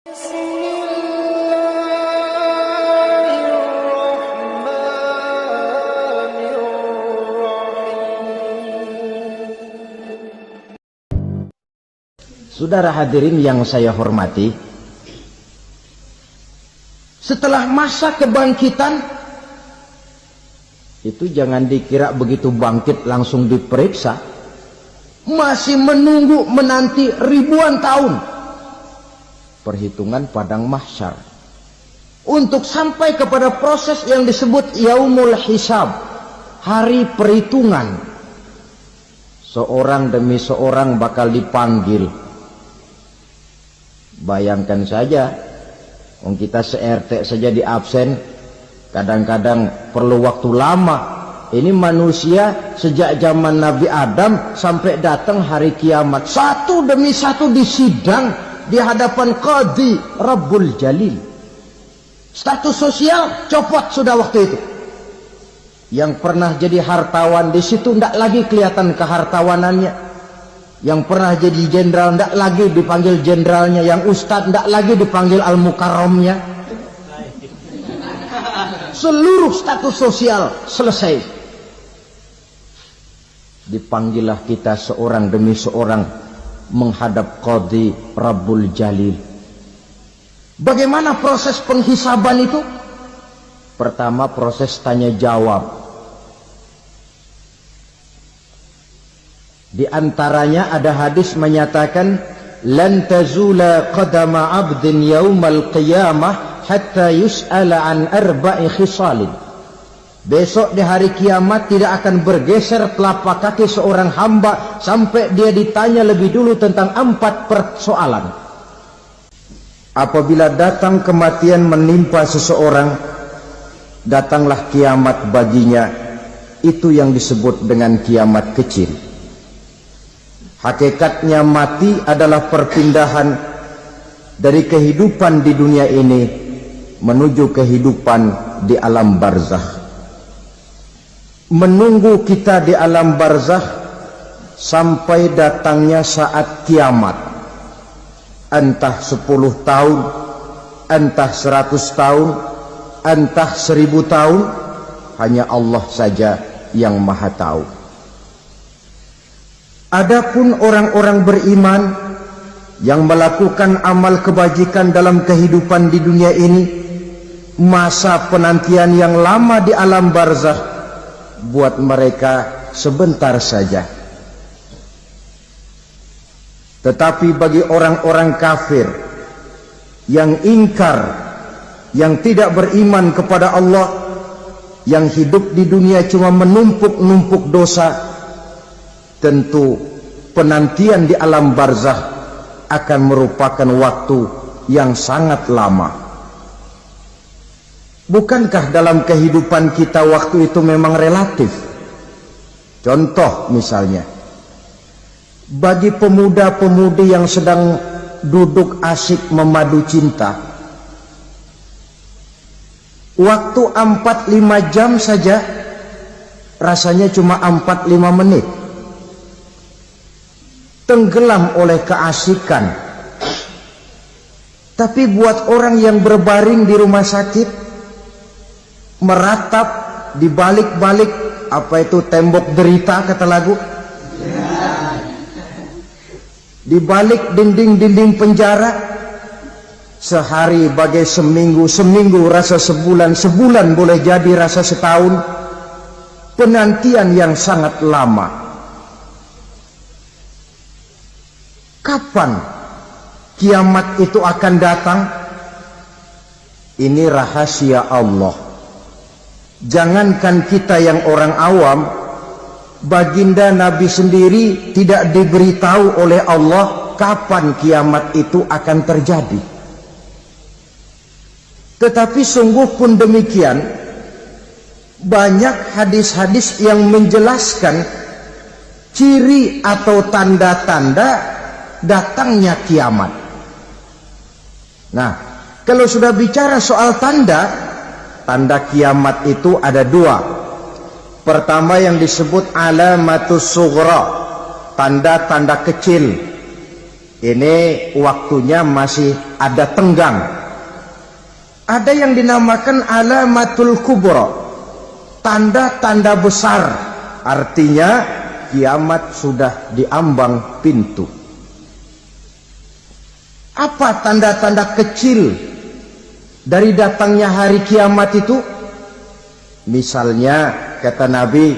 Saudara hadirin yang saya hormati, setelah masa kebangkitan itu jangan dikira begitu bangkit langsung diperiksa, masih menunggu menanti ribuan tahun perhitungan padang mahsyar untuk sampai kepada proses yang disebut yaumul hisab, hari perhitungan. Seorang demi seorang bakal dipanggil. Bayangkan saja, kita se-RT saja di absen, kadang-kadang perlu waktu lama. Ini manusia sejak zaman Nabi Adam sampai datang hari kiamat, satu demi satu disidang di hadapan Qadhi Rabbul Jalil. Status sosial copot sudah waktu itu. Yang pernah jadi hartawan di situ tidak lagi kelihatan kehartawanannya. Yang pernah jadi jenderal tidak lagi dipanggil jenderalnya, yang ustadz tidak lagi dipanggil al-mukarramnya. Seluruh status sosial selesai. Dipanggillah kita seorang demi seorang menghadap Qadhi Rabbul Jalil. Bagaimana proses penghisaban itu? Pertama, proses tanya jawab. Di antaranya ada hadis menyatakan lan tazula qadama 'abdin yaumal qiyamah hatta yus'ala an arba'i khisalin. Besok di hari kiamat tidak akan bergeser telapak kaki seorang hamba sampai dia ditanya lebih dulu tentang 4 persoalan. Apabila datang kematian menimpa seseorang, datanglah kiamat baginya. Itu yang disebut dengan kiamat kecil. Hakikatnya mati adalah perpindahan dari kehidupan di dunia ini menuju kehidupan di alam barzakh. Menunggu kita di alam barzakh sampai datangnya saat kiamat. Entah 10 tahun, entah 100 tahun, entah 1000 tahun, hanya Allah saja yang maha tahu. Adapun orang-orang beriman yang melakukan amal kebajikan dalam kehidupan di dunia ini, masa penantian yang lama di alam barzakh buat mereka sebentar saja. Tetapi bagi orang-orang kafir yang ingkar, yang tidak beriman kepada Allah, yang hidup di dunia cuma menumpuk-numpuk dosa, tentu penantian di alam barzakh akan merupakan waktu yang sangat lama. Bukankah dalam kehidupan kita waktu itu memang relatif? Contoh misalnya, bagi pemuda-pemudi yang sedang duduk asik memadu cinta, waktu 4-5 jam saja rasanya cuma 4-5 menit. Tenggelam oleh keasikan. Tapi buat orang yang berbaring di rumah sakit, meratap di balik-balik apa itu tembok derita kata lagu, di balik dinding-dinding penjara, sehari bagai seminggu, seminggu rasa sebulan, sebulan boleh jadi rasa setahun. Penantian yang sangat lama. Kapan kiamat itu akan datang? Ini rahasia Allah. Jangankan kita yang orang awam, baginda Nabi sendiri tidak diberitahu oleh Allah kapan kiamat itu akan terjadi. Tetapi sungguh pun demikian, banyak hadis-hadis yang menjelaskan ciri atau tanda-tanda datangnya kiamat. Nah, kalau sudah bicara soal tanda kiamat itu ada 2. Pertama yang disebut alamatus sughra, tanda-tanda kecil. Ini waktunya masih ada tenggang. Ada yang dinamakan alamatul kubra, tanda-tanda besar, artinya kiamat sudah diambang pintu. Apa tanda-tanda kecil dari datangnya hari kiamat itu? Misalnya kata Nabi,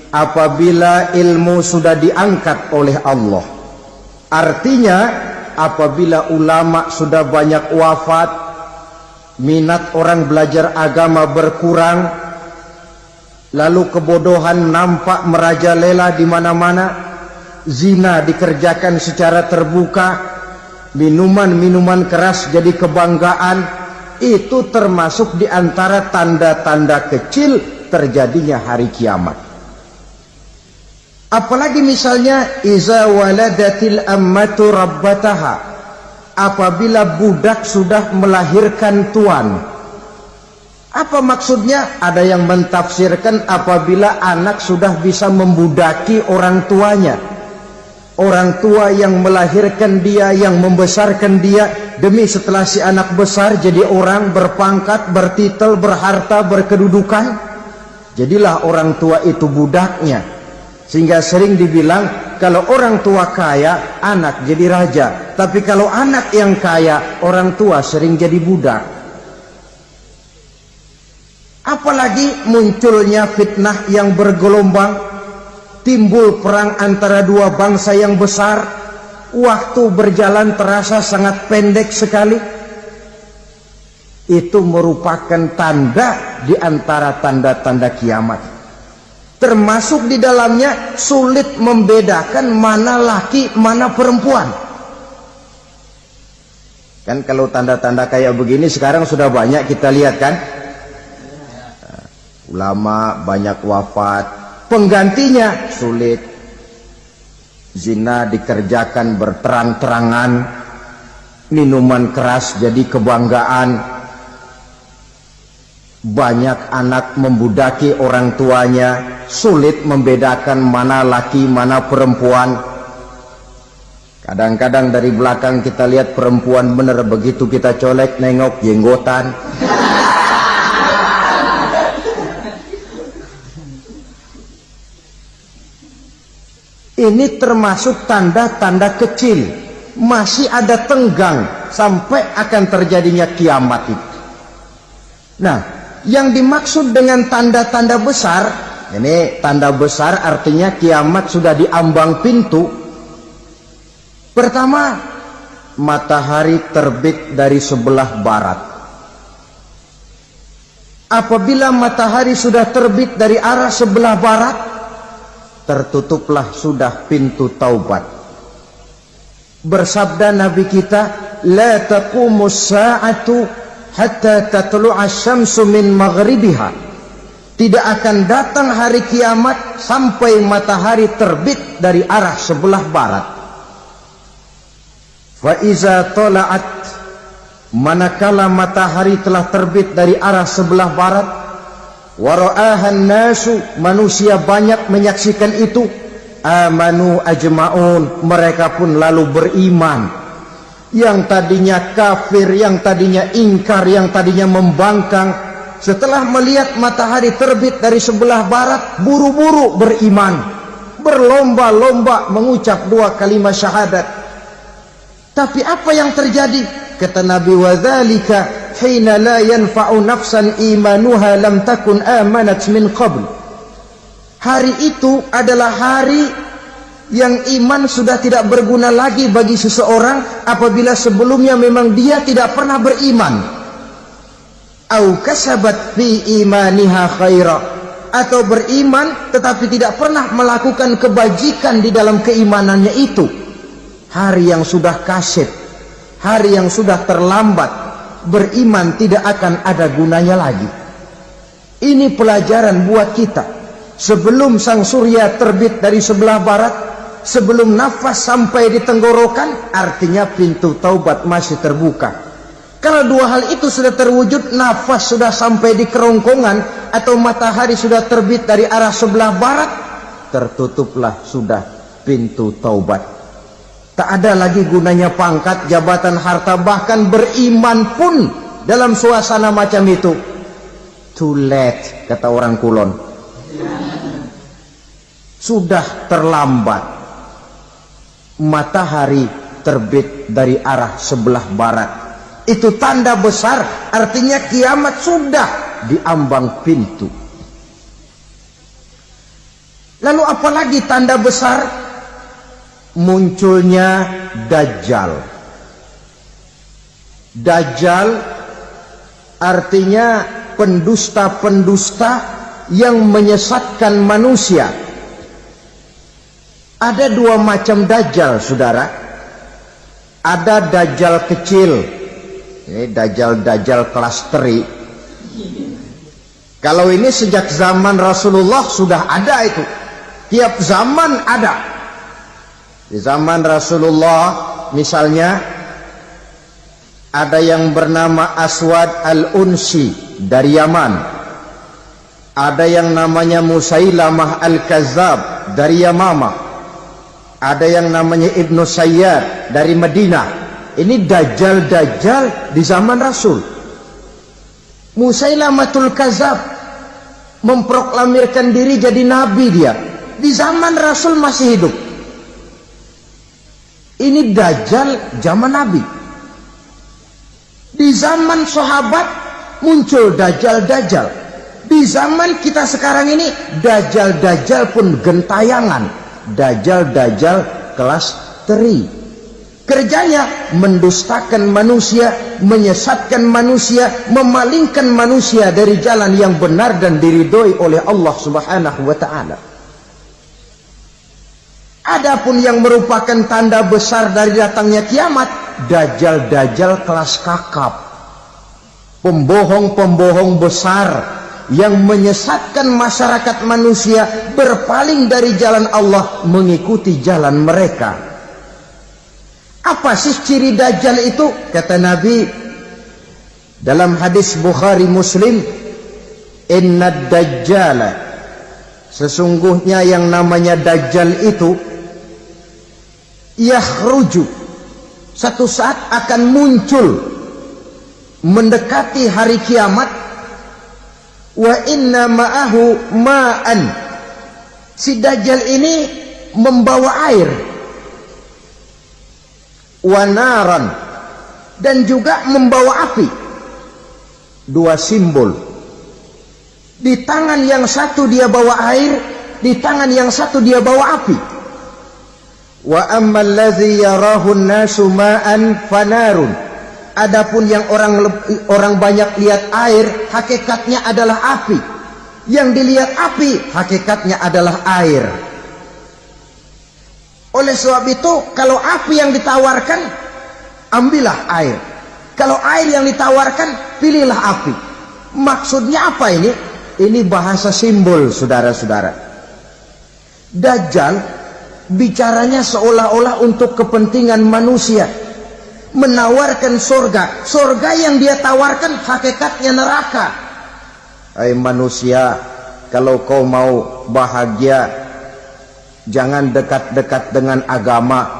apabila ilmu sudah diangkat oleh Allah, artinya apabila ulama sudah banyak wafat, minat orang belajar agama berkurang, lalu kebodohan nampak merajalela di mana-mana, zina dikerjakan secara terbuka, minuman-minuman keras jadi kebanggaan, itu termasuk di antara tanda-tanda kecil terjadinya hari kiamat. Apalagi misalnya iza waladatil ammatu rabbataha, apabila budak sudah melahirkan tuan. Apa maksudnya? Ada yang mentafsirkan apabila anak sudah bisa membudaki orang tuanya. Orang tua yang melahirkan dia, yang membesarkan dia, demi setelah si anak besar jadi orang berpangkat, bertitel, berharta, berkedudukan, jadilah orang tua itu budaknya. Sehingga sering dibilang kalau orang tua kaya, anak jadi raja. Tapi kalau anak yang kaya, orang tua sering jadi budak. Apalagi munculnya fitnah yang bergelombang, timbul perang antara dua bangsa yang besar, waktu berjalan terasa sangat pendek sekali. Itu merupakan tanda di antara tanda-tanda kiamat. Termasuk di dalamnya sulit membedakan mana laki, mana perempuan. Kan kalau tanda-tanda kayak begini sekarang sudah banyak kita lihat kan. Ulama banyak wafat, penggantinya sulit. Zina dikerjakan berterang-terangan, minuman keras jadi kebanggaan. Banyak anak membudaki orang tuanya, sulit membedakan mana laki mana perempuan. Kadang-kadang dari belakang kita lihat perempuan bener, begitu kita colek nengok jenggotan. Ini termasuk tanda-tanda kecil, masih ada tenggang sampai akan terjadinya kiamat itu. Nah, yang dimaksud dengan tanda-tanda besar, ini tanda besar artinya kiamat sudah diambang pintu. Pertama, matahari terbit dari sebelah barat. Apabila matahari sudah terbit dari arah sebelah barat, tertutuplah sudah pintu taubat. Bersabda Nabi kita, la taqumus sa'atu hatta tatlu'a syamsu min maghribiha. Tidak akan datang hari kiamat sampai matahari terbit dari arah sebelah barat. Fa iza tala'at, manakala matahari telah terbit dari arah sebelah barat, wa ra'ahan nasu, manusia banyak menyaksikan itu, amanu ajma'un, mereka pun lalu beriman. Yang tadinya kafir, yang tadinya ingkar, yang tadinya membangkang, setelah melihat matahari terbit dari sebelah barat, buru-buru beriman, berlomba-lomba mengucap dua kalimat syahadat. Tapi apa yang terjadi? Kata Nabi, wadzalika hina la yanfa'u nafsan imanuha lam takun amanat min qabl. Hari itu adalah hari yang iman sudah tidak berguna lagi bagi seseorang apabila sebelumnya memang dia tidak pernah beriman. Au kasabat fi imaniha khaira, atau beriman tetapi tidak pernah melakukan kebajikan di dalam keimanannya itu. Hari yang sudah kaset, hari yang sudah terlambat, beriman tidak akan ada gunanya lagi. Ini pelajaran buat kita. Sebelum sang surya terbit dari sebelah barat, sebelum nafas sampai di tenggorokan, artinya pintu taubat masih terbuka. Kalau dua hal itu sudah terwujud, nafas sudah sampai di kerongkongan atau matahari sudah terbit dari arah sebelah barat, tertutuplah sudah pintu taubat. Tak ada lagi gunanya pangkat, jabatan, harta, bahkan beriman pun dalam suasana macam itu. Too late, kata orang Kulon. Sudah terlambat. Matahari terbit dari arah sebelah barat. Itu tanda besar, artinya kiamat sudah di ambang pintu. Lalu apalagi tanda besar? Munculnya Dajjal. Dajjal artinya pendusta-pendusta yang menyesatkan manusia. Ada dua macam Dajjal, saudara. Ada Dajjal kecil. Ini Dajjal kelas teri. Kalau ini sejak zaman Rasulullah sudah ada itu. Tiap zaman ada. Di zaman Rasulullah misalnya ada yang bernama Aswad al-Unsi dari Yaman. Ada yang namanya Musailamah al-Kazzab dari Yamama. Ada yang namanya Ibnu Sayyad dari Madinah. Ini Dajjal-Dajjal di zaman Rasul. Musailamatul Kazzab memproklamirkan diri jadi nabi dia. Di zaman Rasul masih hidup. Ini Dajjal zaman Nabi. Di zaman sahabat muncul Dajjal-Dajjal. Di zaman kita sekarang ini Dajjal-Dajjal pun gentayangan. Dajjal-Dajjal kelas teri. Kerjanya mendustakan manusia, menyesatkan manusia, memalingkan manusia dari jalan yang benar dan diridhoi oleh Allah Subhanahu wa ta'ala. Adapun yang merupakan tanda besar dari datangnya kiamat, Dajjal-Dajjal kelas kakap. Pembohong-pembohong besar yang menyesatkan masyarakat manusia berpaling dari jalan Allah mengikuti jalan mereka. Apa sih ciri Dajjal itu? Kata Nabi dalam hadis Bukhari Muslim, Inna Dajjala, sesungguhnya yang namanya Dajjal itu yakhruju, satu saat akan muncul mendekati hari kiamat. Wa inna ma'ahu ma'an, si Dajjal ini membawa air. Wa naran, dan juga membawa api. Dua simbol. Di tangan yang satu dia bawa air, di tangan yang satu dia bawa api. Wa ammal ladzi yarahu an-nasu ma'an fanarun. Adapun yang orang banyak lihat air, hakikatnya adalah api. Yang dilihat api, hakikatnya adalah air. Oleh sebab itu, kalau api yang ditawarkan, ambillah air. Kalau air yang ditawarkan, pilihlah api. Maksudnya apa ini? Ini bahasa simbol, saudara-saudara. Dajjal bicaranya seolah-olah untuk kepentingan manusia, menawarkan surga. Surga yang dia tawarkan hakikatnya neraka. Hai manusia, kalau kau mau bahagia, jangan dekat-dekat dengan agama.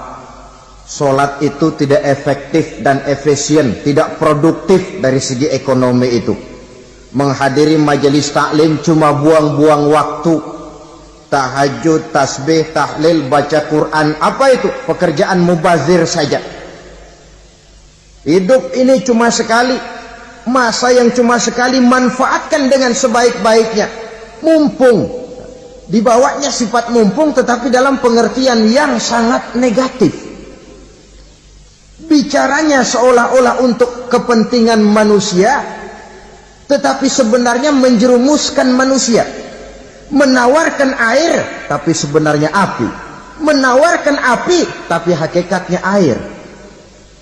Solat itu tidak efektif dan efisien, tidak produktif dari segi ekonomi itu. Menghadiri majelis taklim cuma buang-buang waktu. Tahajud, tasbih, tahlil, baca Quran, apa itu? Pekerjaan mubazir saja. Hidup ini cuma sekali, masa yang cuma sekali, manfaatkan dengan sebaik-baiknya. Mumpung, dibawanya sifat mumpung tetapi dalam pengertian yang sangat negatif. Bicaranya seolah-olah untuk kepentingan manusia, tetapi sebenarnya menjerumuskan manusia. Menawarkan air, tapi sebenarnya api. Menawarkan api, tapi hakikatnya air.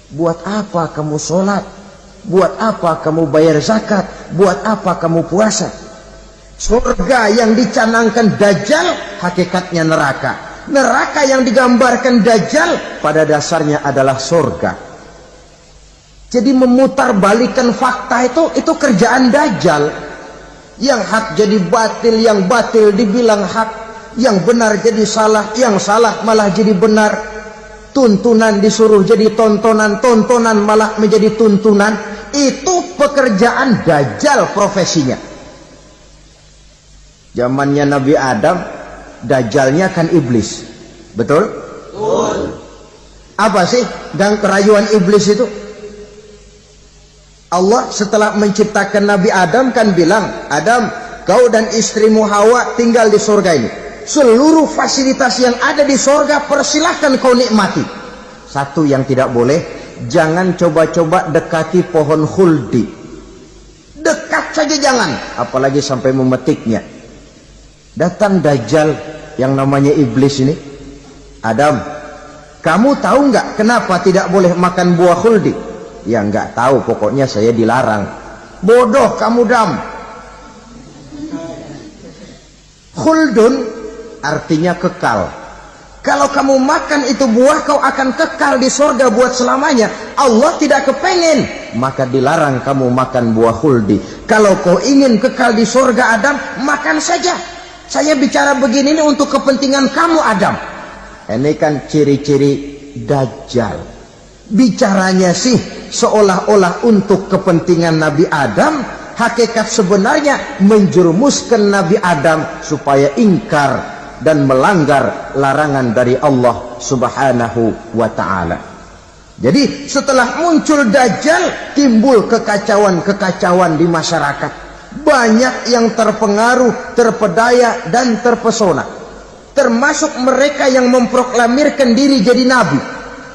Buat apa kamu sholat? Buat apa kamu bayar zakat? Buat apa kamu puasa? Surga yang dicanangkan Dajjal, hakikatnya neraka. Neraka yang digambarkan Dajjal, pada dasarnya adalah surga. Jadi memutarbalikkan fakta itu kerjaan Dajjal. Yang hak jadi batil, yang batil dibilang hak, yang benar jadi salah, yang salah malah jadi benar. tuntunan disuruh jadi tontonan, tontonan malah menjadi tuntunan. Itu pekerjaan dajjal profesinya. Zamannya Nabi Adam, dajjalnya kan iblis. Betul? Betul. Apa sih gang kerayuan iblis itu? Allah setelah menciptakan Nabi Adam kan bilang, Adam, kau dan istrimu Hawa tinggal di surga ini. Seluruh fasilitas yang ada di surga persilahkan kau nikmati. Satu yang tidak boleh, jangan coba-coba dekati pohon khuldi. Dekat saja jangan, apalagi sampai memetiknya. Datang dajjal yang namanya iblis ini. Adam, kamu tahu nggak kenapa tidak boleh makan buah khuldi? Ya nggak tahu, pokoknya saya dilarang. Bodoh kamu, Dam. Khuldun artinya kekal. Kalau kamu makan itu buah, kau akan kekal di surga buat selamanya. Allah tidak kepengen, maka dilarang kamu makan buah khuldi. Kalau kau ingin kekal di surga, Adam, makan saja. Saya bicara begini ini untuk kepentingan kamu, Adam. Ini kan ciri-ciri dajjal. Bicaranya sih seolah-olah untuk kepentingan Nabi Adam, hakikat sebenarnya menjerumuskan Nabi Adam supaya ingkar dan melanggar larangan dari Allah Subhanahu wa ta'ala. Jadi setelah muncul dajjal, timbul kekacauan-kekacauan di masyarakat. Banyak yang terpengaruh, terpedaya dan terpesona. Termasuk mereka yang memproklamirkan diri jadi nabi,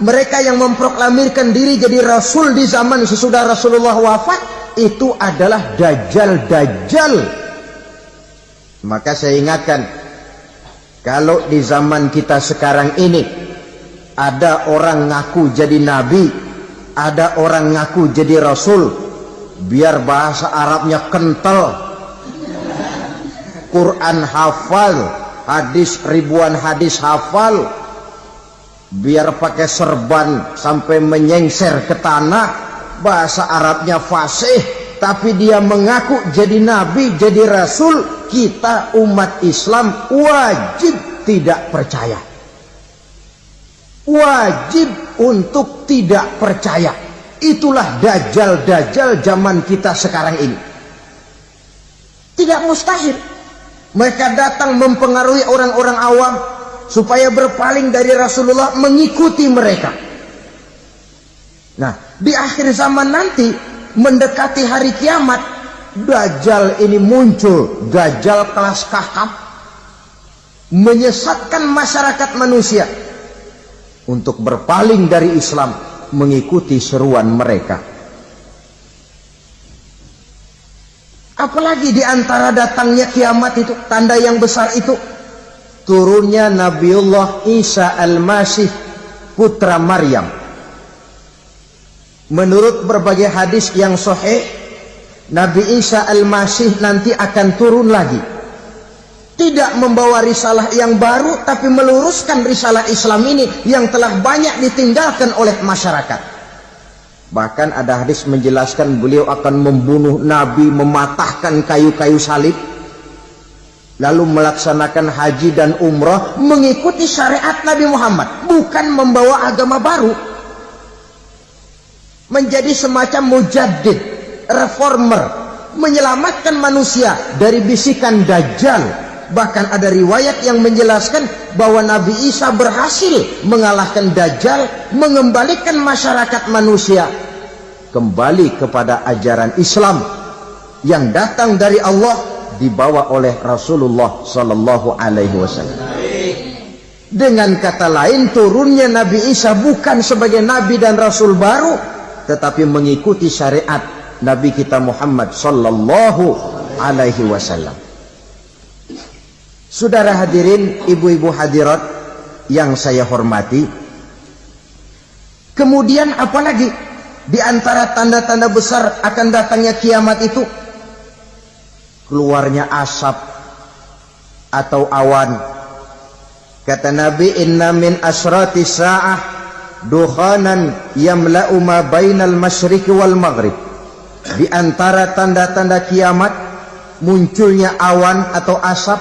mereka yang memproklamirkan diri jadi rasul di zaman sesudah Rasulullah wafat. Itu adalah dajjal-dajjal. Maka saya ingatkan, kalau di zaman kita sekarang ini ada orang ngaku jadi nabi, ada orang ngaku jadi rasul, biar bahasa Arabnya kental, Quran hafal, hadis ribuan hadis hafal, biar pakai serban sampai menyengser ke tanah, bahasa Arabnya fasih, tapi dia mengaku jadi nabi, jadi rasul. Kita umat Islam wajib tidak percaya, wajib untuk tidak percaya. Itulah dajjal-dajjal zaman kita sekarang ini. Tidak mustahil mereka datang mempengaruhi orang-orang awam supaya berpaling dari Rasulullah, mengikuti mereka. Nah, di akhir zaman nanti, mendekati hari kiamat, dajjal ini muncul, dajjal kelas kakap, menyesatkan masyarakat manusia untuk berpaling dari Islam, mengikuti seruan mereka. Apalagi di antara datangnya kiamat itu, tanda yang besar itu, turunnya Nabiullah Isa Al-Masih, putra Maryam. Menurut berbagai hadis yang sahih, Nabi Isa Al-Masih nanti akan turun lagi. Tidak membawa risalah yang baru, tapi meluruskan risalah Islam ini yang telah banyak ditinggalkan oleh masyarakat. Bahkan ada hadis menjelaskan beliau akan membunuh Nabi, mematahkan kayu-kayu salib, lalu melaksanakan haji dan umrah mengikuti syariat Nabi Muhammad, bukan membawa agama baru. Menjadi semacam mujaddid, reformer, menyelamatkan manusia dari bisikan dajjal. Bahkan ada riwayat yang menjelaskan bahwa Nabi Isa berhasil mengalahkan dajjal, mengembalikan masyarakat manusia kembali kepada ajaran Islam yang datang dari Allah, dibawa oleh Rasulullah sallallahu alaihi wasallam. Dengan kata lain, turunnya Nabi Isa bukan sebagai nabi dan rasul baru, tetapi mengikuti syariat Nabi kita Muhammad sallallahu alaihi wasallam. Saudara hadirin, ibu-ibu hadirat yang saya hormati, kemudian apalagi di antara tanda-tanda besar akan datangnya kiamat itu? Keluarnya asap atau awan. Kata Nabi, inna min asrati sa'ah dukhanan yamla'u ma bainal masyriqi wal maghrib. Di antara tanda-tanda kiamat, munculnya awan atau asap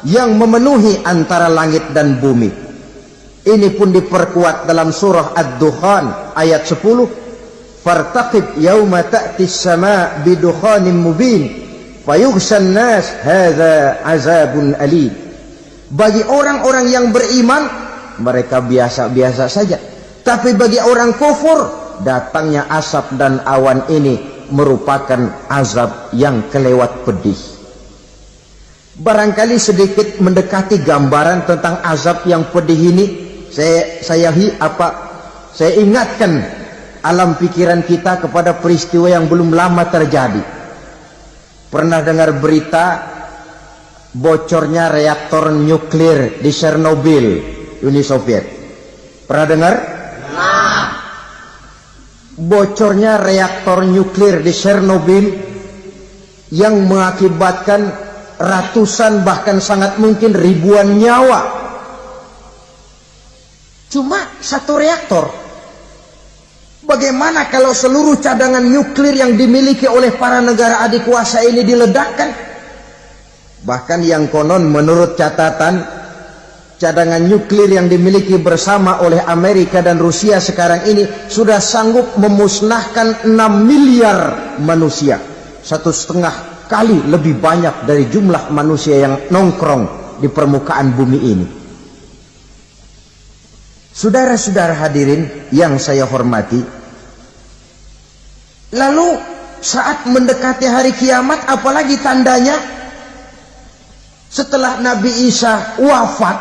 yang memenuhi antara langit dan bumi. Ini pun diperkuat dalam surah Ad-Dukhan ayat 10. Fartaqib yauma ta'ti as-sama' bidukhanin mubin fayughshan nas hadza azabun alim. Bagi orang-orang yang beriman mereka biasa-biasa saja, tapi bagi orang kufur datangnya asap dan awan ini merupakan azab yang kelewat pedih. Barangkali sedikit mendekati gambaran tentang azab yang pedih ini, saya ingatkan alam pikiran kita kepada peristiwa yang belum lama terjadi. Pernah dengar berita bocornya reaktor nuklir di Chernobyl, Uni Soviet? Pernah dengar? Nah. Bocornya reaktor nuklir di Chernobyl yang mengakibatkan ratusan bahkan sangat mungkin ribuan nyawa. Cuma satu reaktor. Bagaimana kalau seluruh cadangan nuklir yang dimiliki oleh para negara adikuasa ini diledakkan? Bahkan yang konon menurut catatan, cadangan nuklir yang dimiliki bersama oleh Amerika dan Rusia sekarang ini sudah sanggup memusnahkan 6 miliar manusia. 1,5 kali lebih banyak dari jumlah manusia yang nongkrong di permukaan bumi ini. Saudara-saudara hadirin yang saya hormati, lalu saat mendekati hari kiamat, apalagi tandanya setelah Nabi Isa wafat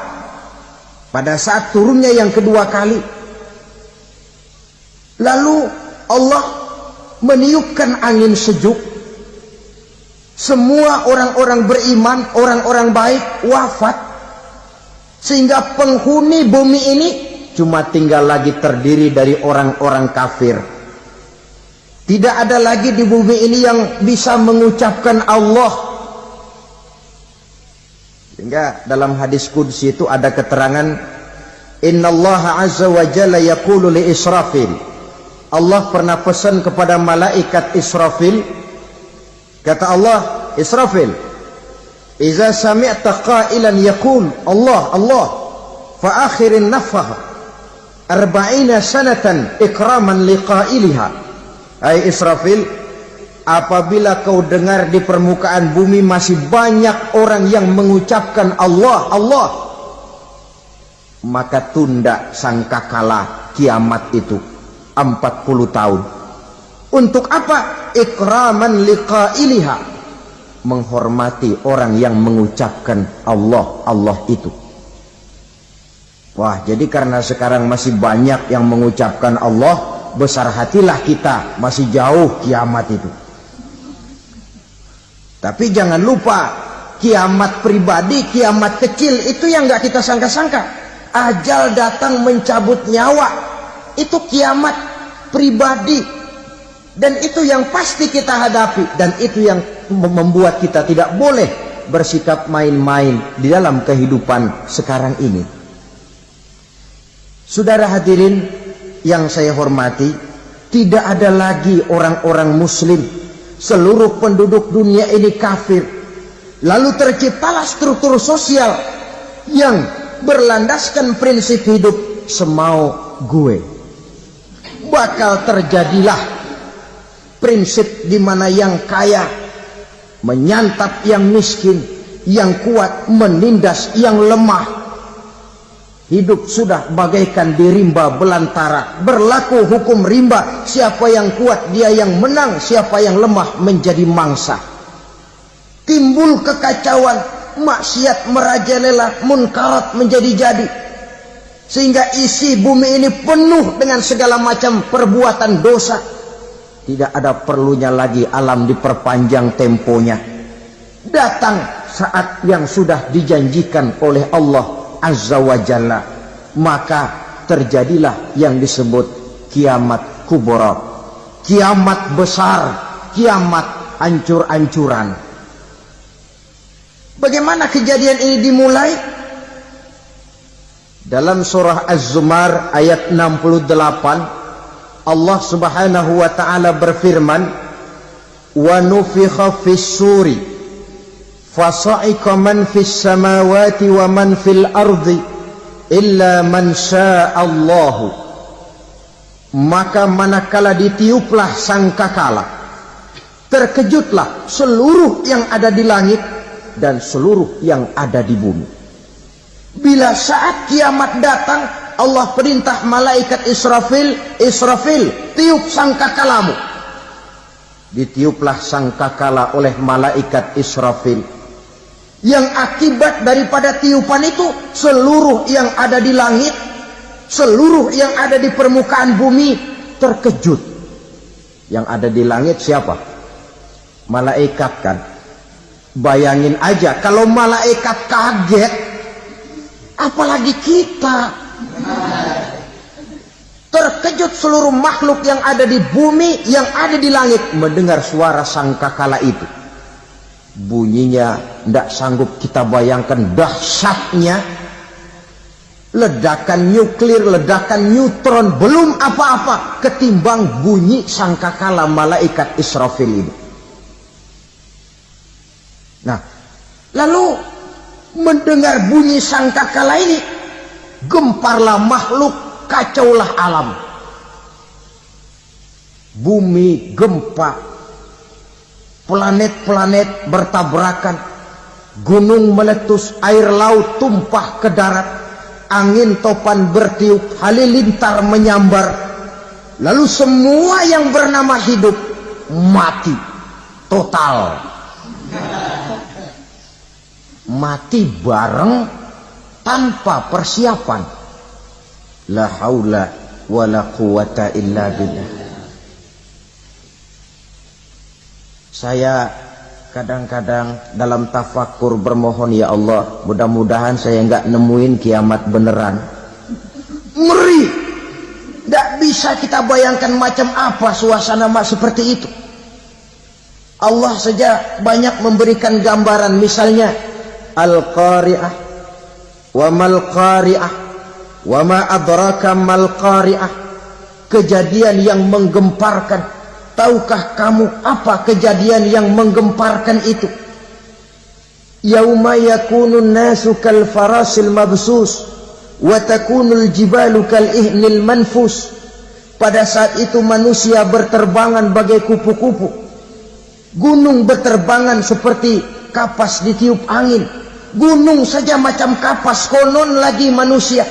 pada saat turunnya yang kedua kali, lalu Allah meniupkan angin sejuk, semua orang-orang beriman, orang-orang baik wafat, sehingga penghuni bumi ini cuma tinggal lagi terdiri dari orang-orang kafir. Tidak ada lagi di bumi ini yang bisa mengucapkan Allah. Sehingga dalam hadis qudsi itu ada keterangan, innallaha azza wa jalla yaqulu li Israfil. Allah pernah pesan kepada malaikat Israfil, kata Allah, Israfil, iza sami'ta qailan yaqul Allah Allah fa akhirin nafah 40 sanatan ikraman liqailiha. Hai Israfil, apabila kau dengar di permukaan bumi masih banyak orang yang mengucapkan Allah Allah, maka tunda sangkakala kiamat itu 40 tahun. Untuk apa? Ikraman liqailiha, menghormati orang yang mengucapkan Allah Allah itu. Wah, jadi karena sekarang masih banyak yang mengucapkan Allah, besar hatilah kita, masih jauh kiamat itu. Tapi jangan lupa, kiamat pribadi, kiamat kecil itu yang gak kita sangka-sangka. Ajal datang mencabut nyawa, itu kiamat pribadi. Dan itu yang pasti kita hadapi, dan itu yang membuat kita tidak boleh bersikap main-main di dalam kehidupan sekarang ini. Saudara hadirin yang saya hormati, tidak ada lagi orang-orang muslim. Seluruh penduduk dunia ini kafir. Lalu terciptalah struktur sosial yang berlandaskan prinsip hidup semau gue. Bakal terjadilah prinsip di mana yang kaya menyantap yang miskin, yang kuat menindas yang lemah. Hidup sudah bagaikan di rimba belantara, berlaku hukum rimba, siapa yang kuat dia yang menang, siapa yang lemah menjadi mangsa. Timbul kekacauan, maksiat merajalela, munkarat menjadi-jadi, sehingga isi bumi ini penuh dengan segala macam perbuatan dosa. Tidak ada perlunya lagi alam diperpanjang temponya. Datang saat yang sudah dijanjikan oleh Allah Azza wa Jalla, maka terjadilah yang disebut kiamat kubra, kiamat besar, kiamat ancur-ancuran. Bagaimana kejadian ini dimulai? Dalam surah Az-Zumar ayat 68, Allah Subhanahu wa taala berfirman, wa nufikha fis-suri fasa'iqa man fis samawati wa man fil ardi illa man sya'allahu, maka manakala ditiuplah sangkakala, terkejutlah seluruh yang ada di langit dan seluruh yang ada di bumi. Bila saat kiamat datang, Allah perintah malaikat Israfil, Israfil, tiup sangkakalamu. Ditiuplah sangkakala oleh malaikat Israfil. Yang akibat daripada tiupan itu, seluruh yang ada di langit, seluruh yang ada di permukaan bumi terkejut. Yang ada di langit siapa? Malaikat kan. Bayangin aja kalau malaikat kaget, apalagi kita. Terkejut seluruh makhluk yang ada di bumi, yang ada di langit mendengar suara sangkakala itu. Bunyinya tidak sanggup kita bayangkan dahsyatnya. Ledakan nuklir, ledakan neutron, belum apa-apa ketimbang bunyi sangkakala malaikat Israfil ini. Nah, lalu mendengar bunyi sangkakala ini, gemparlah makhluk, kacaulah alam. Bumi gempa, planet-planet bertabrakan, gunung meletus, air laut tumpah ke darat, angin topan bertiup, halilintar menyambar. Lalu semua yang bernama hidup mati total. Mati bareng tanpa persiapan. La haula wa la quwata illa billah. Saya kadang-kadang dalam tafakur bermohon, ya Allah, mudah-mudahan saya enggak nemuin kiamat beneran. Ngeri. Tidak bisa kita bayangkan macam apa suasana seperti itu. Allah saja banyak memberikan gambaran, misalnya Al-Qari'ah, wa mal qari'ah, wa ma adraka mal qari'ah. Kejadian yang menggemparkan. Tahukah kamu apa kejadian yang menggemparkan itu? Yauma yakunun nasu kal farasil mabsus wa takunul jibalu kal ihnil manfus. Pada saat itu manusia berterbangan bagai kupu-kupu. Gunung berterbangan seperti kapas ditiup angin. Gunung saja macam kapas, konon lagi manusia.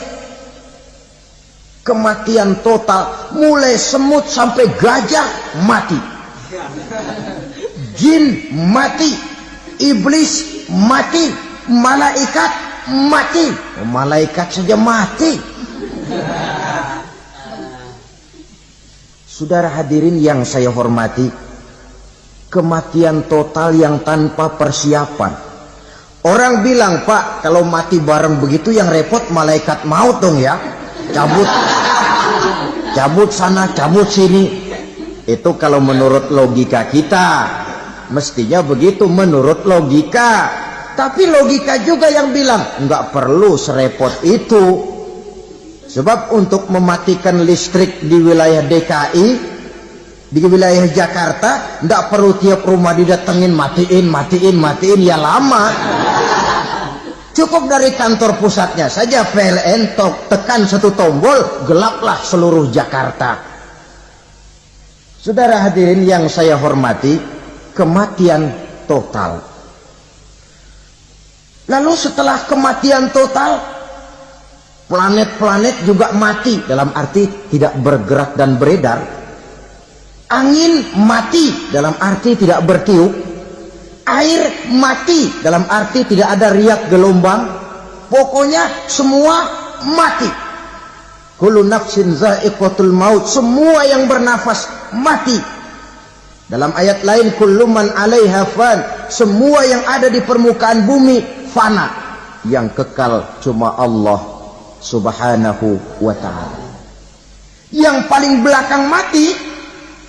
Kematian total, mulai semut sampai gajah mati, jin mati, iblis mati, malaikat mati. Malaikat saja mati. Saudara hadirin yang saya hormati, kematian total yang tanpa persiapan. Orang bilang, Pak, kalau mati bareng begitu yang repot malaikat maut dong ya. Cabut sana, cabut sini. Itu kalau menurut logika kita. Mestinya begitu menurut logika. Tapi logika juga yang bilang, enggak perlu serepot itu. Sebab untuk mematikan listrik di wilayah DKI, di wilayah Jakarta, tidak perlu tiap rumah didatengin, matiin, ya lama. Cukup dari kantor pusatnya saja PLN, tekan satu tombol, gelaplah seluruh Jakarta. Saudara hadirin yang saya hormati, kematian total. Lalu setelah kematian total, planet-planet juga mati, dalam arti tidak bergerak dan beredar. Angin mati, dalam arti tidak bertiup. Air mati, dalam arti tidak ada riak gelombang. Pokoknya semua mati. Kullu nafsin za'iqatul maut, semua yang bernafas mati. Dalam ayat lain, kullu man 'alaiha fan, semua yang ada di permukaan bumi fana. Yang kekal cuma Allah Subhanahu wa ta'ala. Yang paling belakang mati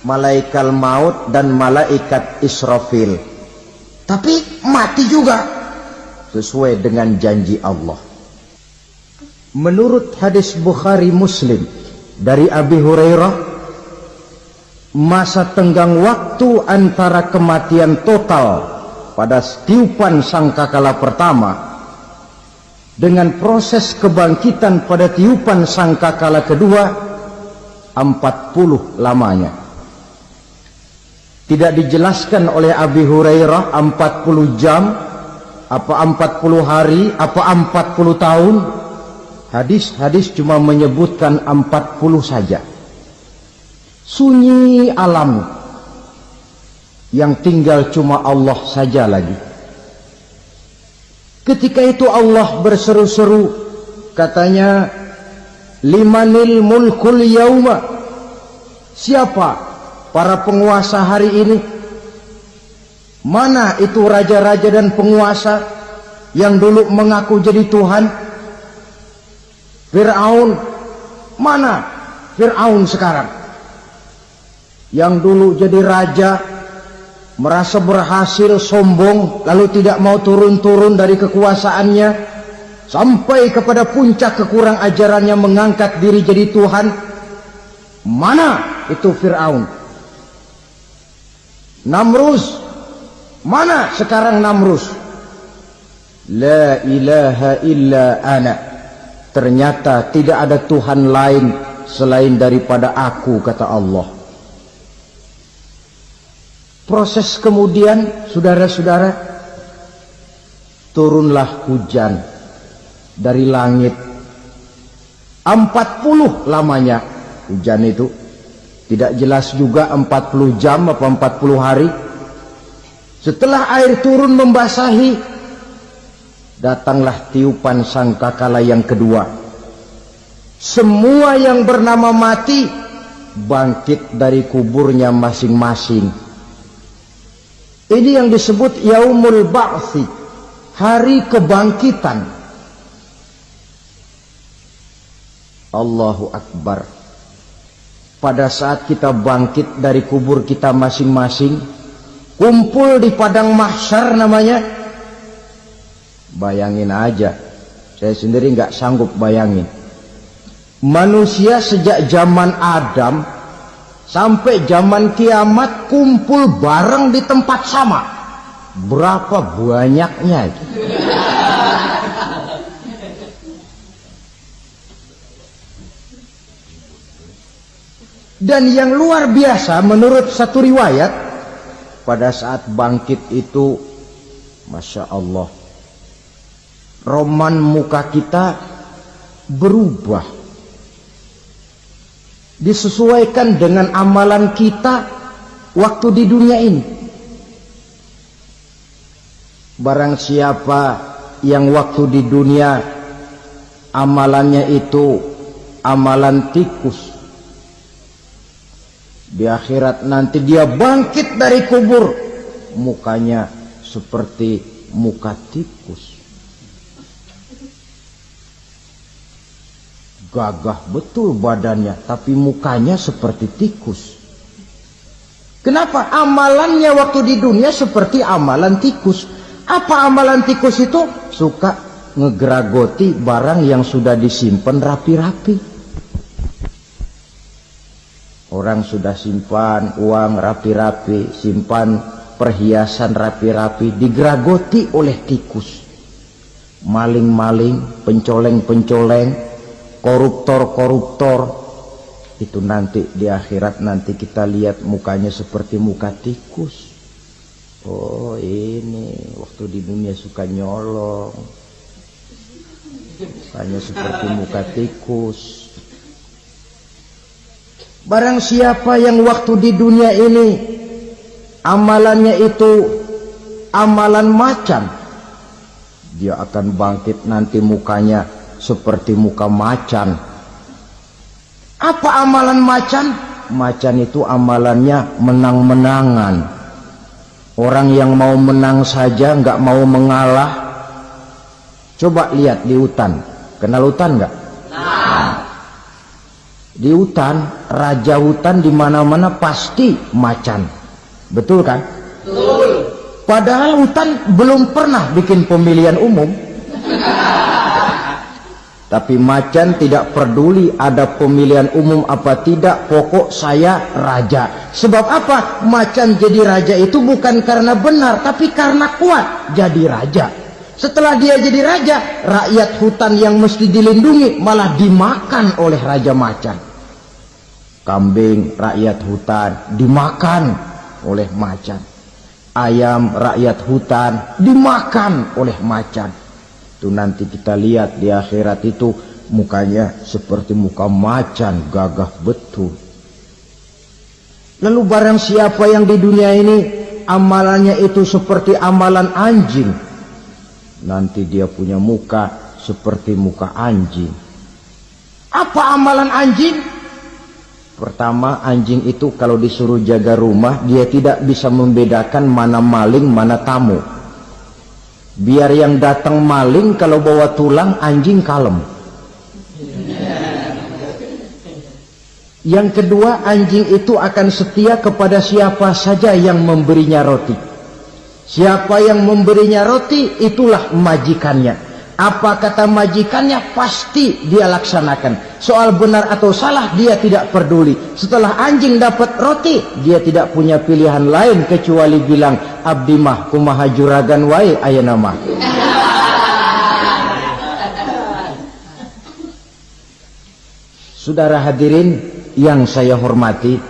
malaikat maut dan malaikat Israfil. Tapi mati juga sesuai dengan janji Allah. Menurut hadis Bukhari Muslim dari Abi Hurairah, masa tenggang waktu antara kematian total pada tiupan sangkakala pertama dengan proses kebangkitan pada tiupan sangkakala kedua 40 lamanya. Tidak dijelaskan oleh Abi Hurairah 40 jam, apa 40 hari, apa 40 tahun. Hadis-hadis cuma menyebutkan 40 saja. Sunyi alam, yang tinggal cuma Allah saja lagi. Ketika itu Allah berseru-seru, katanya, limanil mulkul yauma, siapa para penguasa hari ini? Mana itu raja-raja dan penguasa yang dulu mengaku jadi Tuhan? Fir'aun, mana Fir'aun sekarang? Yang dulu jadi raja, merasa berhasil, sombong, lalu tidak mau turun-turun dari kekuasaannya, sampai kepada puncak kekurang ajarannya mengangkat diri jadi Tuhan. Mana itu Fir'aun? Namrus, mana sekarang Namrus? La ilaha illa ana, ternyata tidak ada Tuhan lain selain daripada aku, kata Allah. Proses kemudian, saudara-saudara, turunlah hujan dari langit. 40 lamanya hujan itu. Tidak jelas juga 40 jam apa 40 hari. Setelah air turun membasahi, datanglah tiupan sangkakala yang kedua. Semua yang bernama mati bangkit dari kuburnya masing-masing. Ini yang disebut Yaumul Ba'thi, hari kebangkitan. Allahu Akbar. Pada saat kita bangkit dari kubur kita masing-masing, kumpul di padang mahsyar namanya. Bayangin aja, saya sendiri nggak sanggup bayangin. Manusia sejak zaman Adam sampai zaman kiamat kumpul bareng di tempat sama. Berapa banyaknya itu? Dan yang luar biasa menurut satu riwayat, pada saat bangkit itu, Masya Allah, roman muka kita berubah, disesuaikan dengan amalan kita waktu di dunia ini. Barang siapa yang waktu di dunia amalannya itu amalan tikus, di akhirat nanti dia bangkit dari kubur, mukanya seperti muka tikus. Gagah betul badannya, tapi mukanya seperti tikus. Kenapa? Amalannya waktu di dunia seperti amalan tikus. Apa amalan tikus itu? Suka ngegeragoti barang yang sudah disimpan rapi-rapi. Orang sudah simpan uang rapi-rapi, simpan perhiasan rapi-rapi, digeragoti oleh tikus. Maling-maling, pencoleng-pencoleng, koruptor-koruptor, itu nanti di akhirat nanti kita lihat mukanya seperti muka tikus. Oh, ini waktu di dunia suka nyolong, mukanya seperti muka tikus. Barang siapa yang waktu di dunia ini amalannya itu amalan macan, dia akan bangkit nanti mukanya seperti muka macan. Apa amalan macan? Macan itu amalannya menang-menangan. Orang yang mau menang saja nggak mau mengalah. Coba lihat di hutan, kenal hutan nggak? Di hutan, raja hutan di mana-mana pasti macan, betul kan? Betul. Padahal hutan belum pernah bikin pemilihan umum. Tapi macan tidak peduli ada pemilihan umum apa tidak, pokok saya raja. Sebab apa? Macan jadi raja itu bukan karena benar, tapi karena kuat jadi raja. Setelah dia jadi raja, rakyat hutan yang mesti dilindungi malah dimakan oleh raja macan. Kambing rakyat hutan dimakan oleh macan. Ayam rakyat hutan dimakan oleh macan. Itu nanti kita lihat di akhirat itu mukanya seperti muka macan, gagah betul. Lalu barang siapa yang di dunia ini amalannya itu seperti amalan anjing, nanti dia punya muka seperti muka anjing. Apa amalan anjing? Pertama, anjing itu kalau disuruh jaga rumah, dia tidak bisa membedakan mana maling, mana tamu. Biar yang datang maling, kalau bawa tulang, anjing kalem. Yang kedua, anjing itu akan setia kepada siapa saja yang memberinya roti. Siapa yang memberinya roti, itulah majikannya. Apa kata majikannya, pasti dia laksanakan. Soal benar atau salah, dia tidak peduli. Setelah anjing dapat roti, dia tidak punya pilihan lain kecuali bilang, abdi mah kumaha juragan wae ayeuna mah. Saudara hadirin yang saya hormati,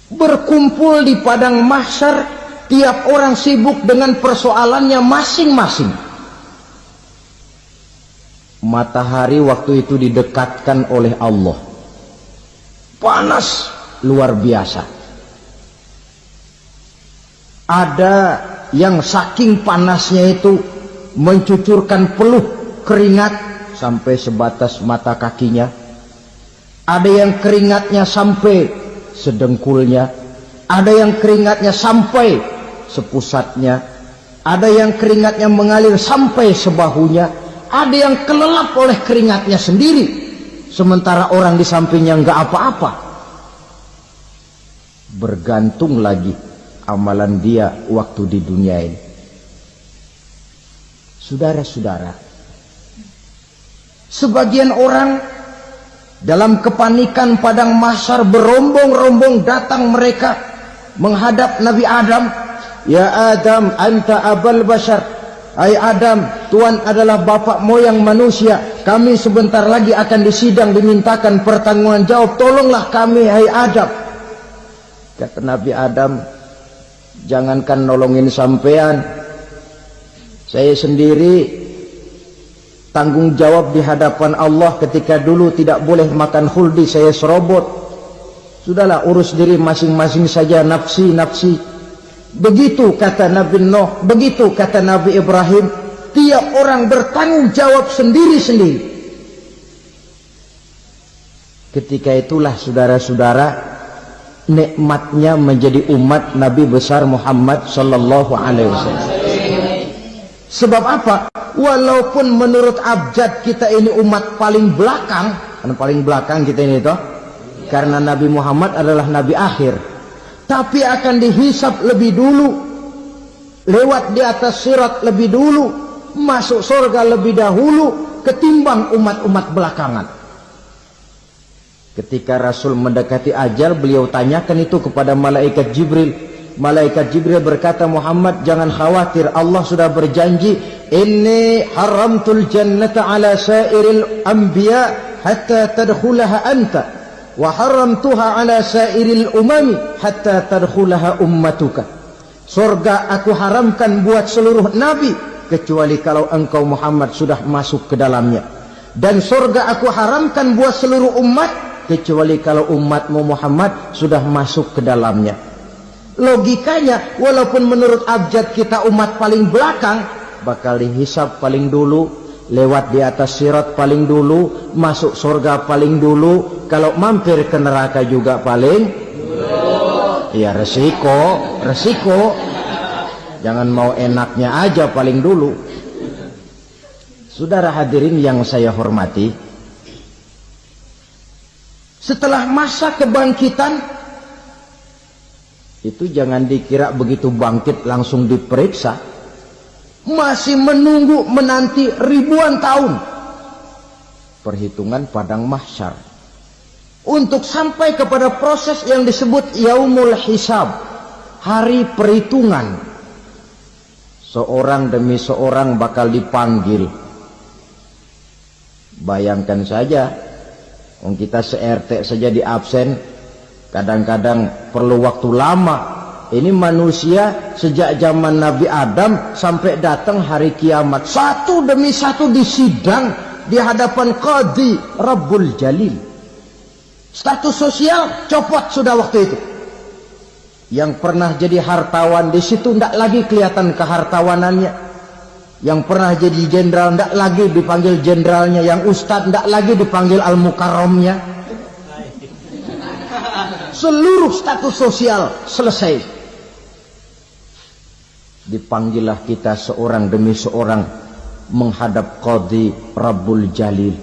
berkumpul di padang mahsyar, tiap orang sibuk dengan persoalannya masing-masing. Matahari waktu itu didekatkan oleh Allah, panas luar biasa. Ada yang saking panasnya itu mencucurkan peluh keringat sampai sebatas mata kakinya. Ada yang keringatnya sampai sedengkulnya, ada yang keringatnya sampai sepusatnya, ada yang keringatnya mengalir sampai sebahunya, ada yang kelelap oleh keringatnya sendiri, sementara orang di sampingnya enggak apa-apa. Bergantung lagi amalan dia waktu di dunia ini. Saudara-saudara, sebagian orang dalam kepanikan padang mahsyar berombong-rombong datang mereka menghadap Nabi Adam. Ya Adam, anta abal bashar. Hai Adam, Tuhan adalah bapak moyang manusia. Kami sebentar lagi akan disidang, dimintakan pertanggungan jawab. Tolonglah kami, hai Adam. Kata Nabi Adam, jangankan nolongin sampean, saya sendiri tanggung jawab di hadapan Allah. Ketika dulu tidak boleh makan khuldi, saya serobot. Sudahlah, urus diri masing-masing saja, nafsi. Begitu kata Nabi Nuh, begitu kata Nabi Ibrahim. Tiap orang bertanggung jawab sendiri-sendiri. Ketika itulah saudara-saudara, nikmatnya menjadi umat Nabi besar Muhammad sallallahu alaihi wasallam. Sebab apa? Walaupun menurut abjad kita ini umat paling belakang, kan paling belakang kita ini toh, karena Nabi Muhammad adalah Nabi akhir, tapi akan dihisap lebih dulu, lewat di atas sirat lebih dulu, masuk surga lebih dahulu ketimbang umat-umat belakangan. Ketika Rasul mendekati ajal, beliau tanyakan itu kepada malaikat Jibril. Malaikat Jibril berkata, Muhammad jangan khawatir, Allah sudah berjanji, inni haramtul jannata ala sairil anbiya hatta tadkhulaha anta wa haramtuha ala sairil umami hatta tadkhulaha ummatuka. Surga aku haramkan buat seluruh nabi kecuali kalau engkau Muhammad sudah masuk ke dalamnya, dan surga aku haramkan buat seluruh umat kecuali kalau umatmu Muhammad sudah masuk ke dalamnya. Logikanya, walaupun menurut abjad kita umat paling belakang, bakal dihisab paling dulu, lewat di atas sirat paling dulu, masuk surga paling dulu, kalau mampir ke neraka juga paling dulu. Ya resiko. Jangan mau enaknya aja paling dulu. Saudara hadirin yang saya hormati, setelah masa kebangkitan itu jangan dikira begitu bangkit langsung diperiksa. Masih menunggu menanti ribuan tahun perhitungan padang mahsyar untuk sampai kepada proses yang disebut yaumul hisab, hari perhitungan. seorang demi seorang bakal dipanggil. Bayangkan saja, kita se-RT saja di absen, kadang-kadang perlu waktu lama. Ini manusia sejak zaman Nabi Adam sampai datang hari kiamat, satu demi satu disidang di hadapan Qadi Rabbul Jalil. Status sosial copot sudah waktu itu. Yang pernah jadi hartawan di situ tidak lagi kelihatan kehartawanannya. Yang pernah jadi jenderal tidak lagi dipanggil jenderalnya. Yang ustadz tidak lagi dipanggil al-mukarramnya. Seluruh status sosial selesai. Dipanggillah kita seorang demi seorang menghadap Qadi Rabbul Jalil.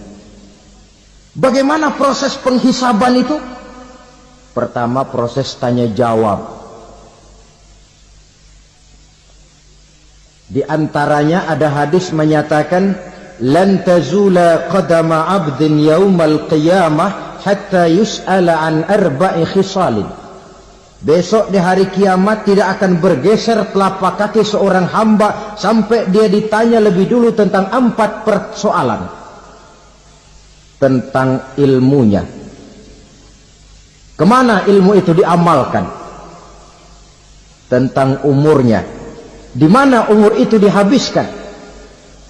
Bagaimana proses penghisaban itu? Pertama, proses tanya jawab. Di antaranya ada hadis menyatakan, lan tazula qadama 'abdin yaumal qiyamah hatta yus'ala an arba'i khisalin. Besok di hari kiamat tidak akan bergeser telapak kaki seorang hamba sampai dia ditanya lebih dulu tentang 4 persoalan. Tentang ilmunya. Kemana ilmu itu diamalkan? Tentang umurnya. Di mana umur itu dihabiskan?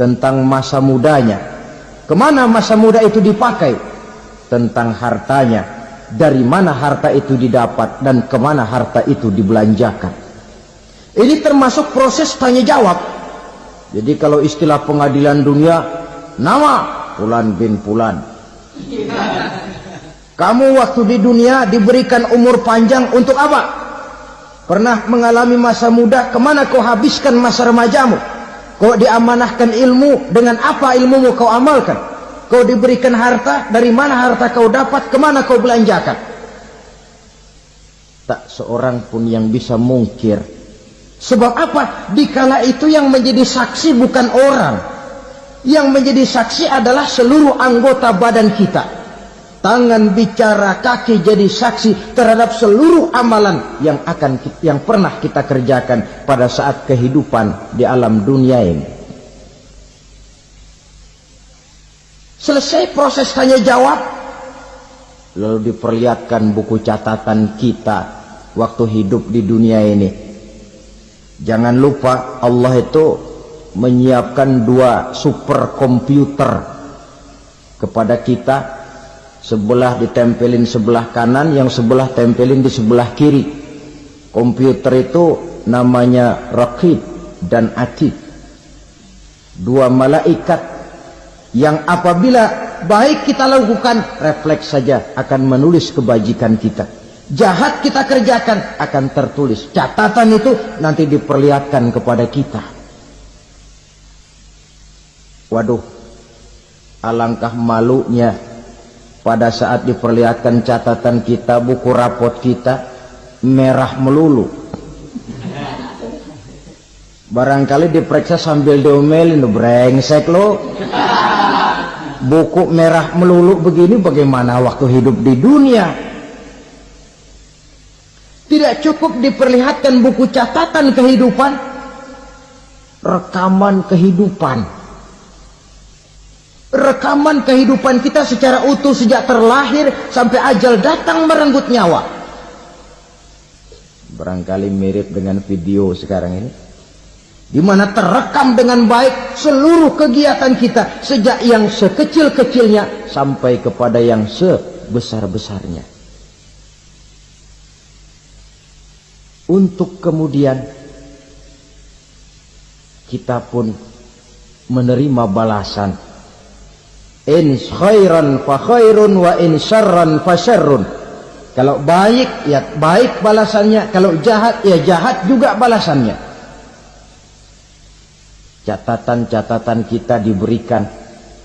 Tentang masa mudanya. Kemana masa muda itu dipakai? Tentang hartanya. Dari mana harta itu didapat dan kemana harta itu dibelanjakan. Ini termasuk proses tanya jawab. Jadi kalau istilah pengadilan dunia, nama Fulan bin Fulan. Kamu waktu di dunia diberikan umur panjang untuk apa? Pernah mengalami masa muda, kemana kau habiskan masa remajamu? Kau diamanahkan ilmu, dengan apa ilmumu kau amalkan? Kau diberikan harta, dari mana harta kau dapat, kemana kau belanjakan? Tak seorang pun yang bisa mungkir. Sebab apa? Dikala itu yang menjadi saksi bukan orang. Yang menjadi saksi adalah seluruh anggota badan kita. Tangan bicara, kaki jadi saksi terhadap seluruh amalan yang pernah kita kerjakan pada saat kehidupan di alam dunia ini. Selesai proses tanya jawab, lalu diperlihatkan buku catatan kita waktu hidup di dunia ini. Jangan lupa Allah itu menyiapkan 2 superkomputer kepada kita. Sebelah ditempelin sebelah kanan, yang sebelah tempelin di sebelah kiri. Komputer itu namanya Raqib dan Atid. 2 malaikat yang apabila baik kita lakukan, refleks saja akan menulis kebajikan kita. Jahat kita kerjakan, akan tertulis. Catatan itu nanti diperlihatkan kepada kita. Waduh, alangkah malunya pada saat diperlihatkan catatan kita, buku rapot kita merah melulu. Barangkali diperiksa sambil diomelin, brengsek lo. Buku merah melulu begini, bagaimana waktu hidup di dunia? Tidak cukup diperlihatkan buku catatan kehidupan, rekaman kehidupan. Rekaman kehidupan kita secara utuh sejak terlahir sampai ajal datang merenggut nyawa. Barangkali mirip dengan video sekarang ini, di mana terekam dengan baik seluruh kegiatan kita sejak yang sekecil-kecilnya sampai kepada yang sebesar-besarnya. Untuk kemudian kita pun menerima balasan. In khairan fa khairun wa in syarran fa syarrun. Kalau baik ya baik balasannya, kalau jahat ya jahat juga balasannya. Catatan-catatan kita diberikan.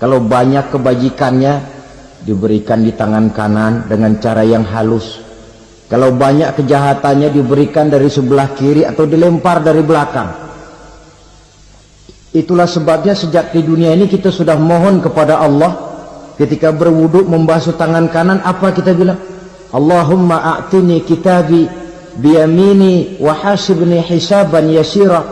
Kalau banyak kebajikannya diberikan di tangan kanan dengan cara yang halus. Kalau banyak kejahatannya diberikan dari sebelah kiri atau dilempar dari belakang. Itulah sebabnya sejak di dunia ini kita sudah mohon kepada Allah. Ketika berwudu membasuh tangan kanan, apa kita bilang? Allahumma a'tini kitabi biyamini wa hasibni hisaban yasira.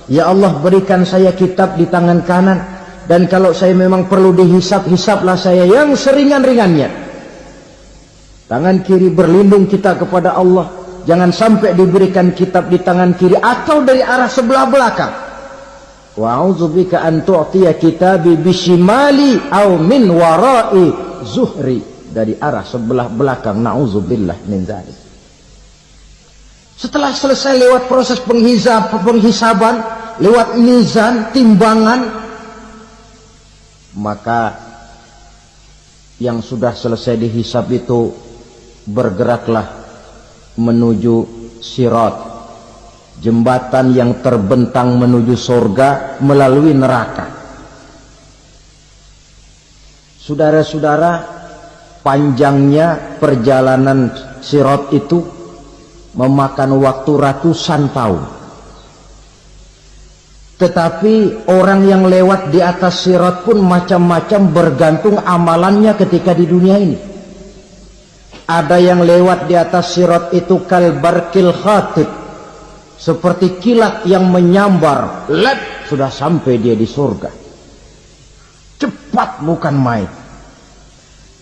Ya Allah, berikan saya kitab di tangan kanan, dan kalau saya memang perlu dihisap, hisaplah saya yang seringan-ringannya. Tangan kiri berlindung kita kepada Allah, jangan sampai diberikan kitab di tangan kiri atau dari arah sebelah belakang. Wa a'udzubika an tu'tiya kitabi bishimali aw min wara'i zuhri, dari arah sebelah belakang. Na'udzubillah min dzalik. Setelah selesai lewat proses penghisaban, lewat mizan, timbangan, maka yang sudah selesai dihisab itu bergeraklah menuju sirat, jembatan yang terbentang menuju surga melalui neraka. Saudara-saudara, panjangnya perjalanan sirat itu memakan waktu ratusan tahun. Tetapi orang yang lewat di atas sirat pun macam-macam, bergantung amalannya ketika di dunia ini. Ada yang lewat di atas sirat itu kalbarkil khatib, seperti kilat yang menyambar, lep, sudah sampai dia di surga. Cepat bukan main.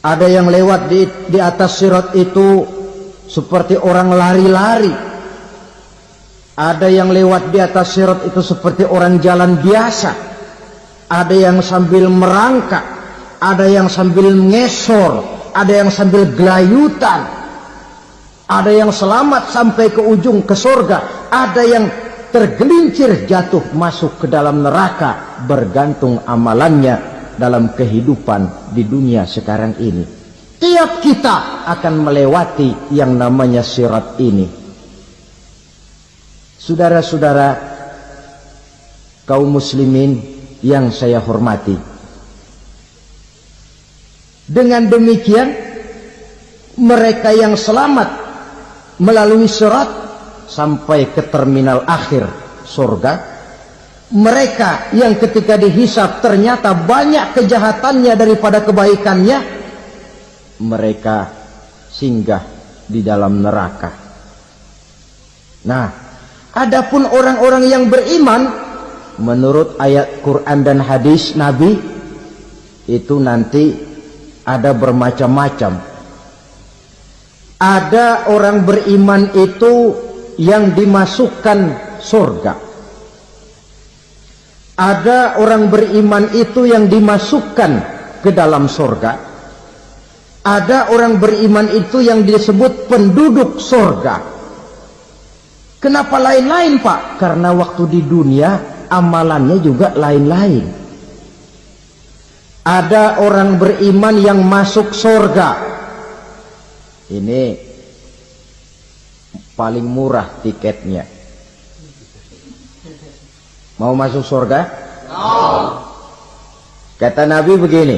Ada yang lewat di atas sirat itu seperti orang lari-lari. Ada yang lewat di atas sirat itu seperti orang jalan biasa. Ada yang sambil merangkak, ada yang sambil ngesor, ada yang sambil gelayutan, ada yang selamat sampai ke ujung ke surga, ada yang tergelincir jatuh masuk ke dalam neraka, bergantung amalannya dalam kehidupan di dunia sekarang ini. Tiap kita akan melewati yang namanya sirat ini. Saudara-saudara kaum muslimin yang saya hormati, dengan demikian mereka yang selamat melalui sirat sampai ke terminal akhir surga, mereka yang ketika dihisab ternyata banyak kejahatannya daripada kebaikannya, mereka singgah di dalam neraka. Nah, adapun orang-orang yang beriman menurut ayat Quran dan hadis Nabi itu nanti ada bermacam-macam. Ada orang beriman itu yang dimasukkan surga. Ada orang beriman itu yang dimasukkan ke dalam surga. Ada orang beriman itu yang disebut penduduk surga. Kenapa lain-lain, Pak? Karena waktu di dunia amalannya juga lain-lain. Ada orang beriman yang masuk surga. Ini paling murah tiketnya. Mau masuk surga? Kata Nabi begini,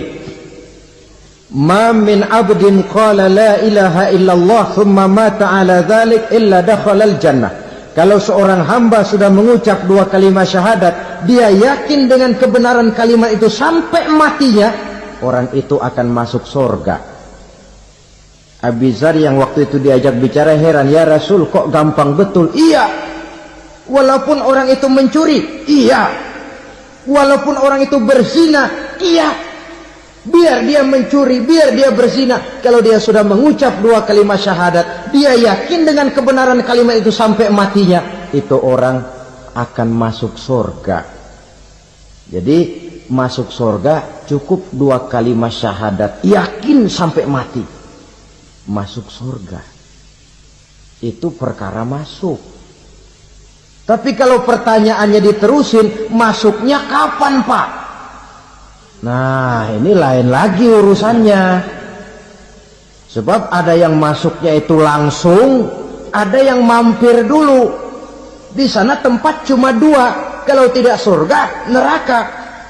ma min abdin qala la ilaha illallah thumma mata ala dhalik illa dakhala al-jannah. Kalau seorang hamba sudah mengucap dua kalimat syahadat, dia yakin dengan kebenaran kalimat itu sampai matinya, orang itu akan masuk surga. Abi Dzar yang waktu itu diajak bicara heran, ya Rasul kok gampang betul? Iya, walaupun orang itu mencuri, iya, walaupun orang itu berzina, iya, biar dia mencuri, biar dia berzina, kalau dia sudah mengucap dua kalimat syahadat, dia yakin dengan kebenaran kalimat itu sampai matinya, itu orang akan masuk surga. Jadi masuk surga cukup dua kalimat syahadat, yakin sampai mati, masuk surga. Itu perkara masuk. Tapi kalau pertanyaannya diterusin, masuknya kapan, Pak? Nah, ini lain lagi urusannya. Sebab ada yang masuknya itu langsung, ada yang mampir dulu. Di sana tempat cuma dua, kalau tidak surga, neraka.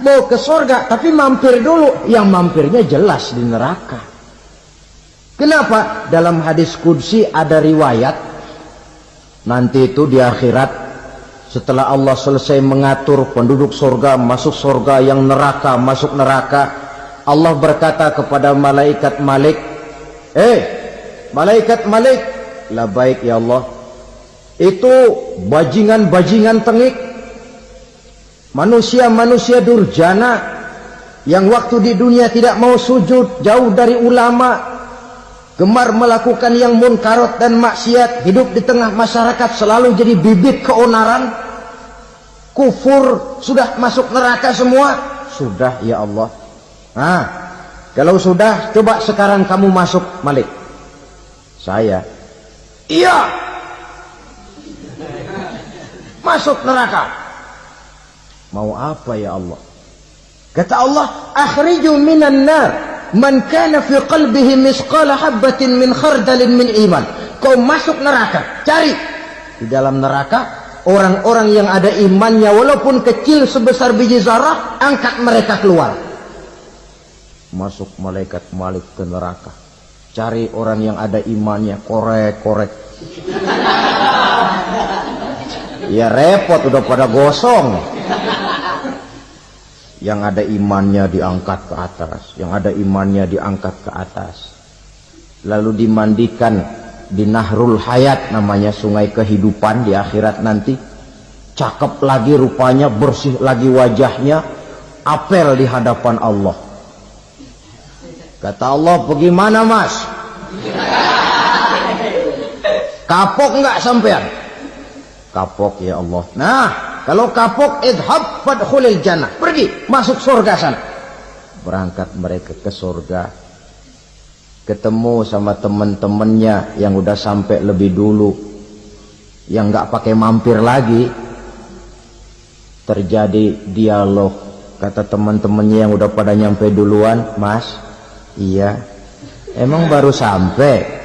Mau ke surga tapi mampir dulu, yang mampirnya jelas di neraka. Kenapa? Dalam hadis qudsi ada riwayat, nanti itu di akhirat, setelah Allah selesai mengatur penduduk surga masuk surga, yang neraka masuk neraka, Allah berkata kepada malaikat Malik, malaikat Malik, labaik ya Allah, itu bajingan-bajingan tengik manusia-manusia durjana yang waktu di dunia tidak mau sujud, jauh dari ulama, gemar melakukan yang munkarat dan maksiat, hidup di tengah masyarakat selalu jadi bibit keonaran, kufur, sudah masuk neraka semua. Sudah ya Allah. Nah, kalau sudah, coba sekarang kamu masuk, Malik. Saya, iya, masuk neraka. Mau apa ya Allah? Kata Allah, akhriju minan nar man kana fi qalbihi misqala habatin min khardalin min iman. Kau masuk neraka, cari di dalam neraka orang-orang yang ada imannya walaupun kecil sebesar biji zarah, angkat mereka keluar. Masuk malaikat Malik ke neraka, cari orang yang ada imannya, korek-korek. Ya repot, udah pada gosong. Yang ada imannya diangkat ke atas, yang ada imannya diangkat ke atas, lalu dimandikan di Nahrul Hayat, namanya sungai kehidupan di akhirat nanti. Cakep lagi rupanya, bersih lagi wajahnya, apel di hadapan Allah. Kata Allah, bagaimana mas? Kapok nggak sampean? Kapok ya Allah. Nah, kalau kapok, idhab fadkhulil jannah, pergi masuk surga sana. Berangkat mereka ke surga, ketemu sama teman-temannya yang udah sampai lebih dulu, yang nggak pakai mampir lagi. Terjadi dialog. Kata teman-temannya yang udah pada nyampe duluan, mas, iya, emang baru sampai?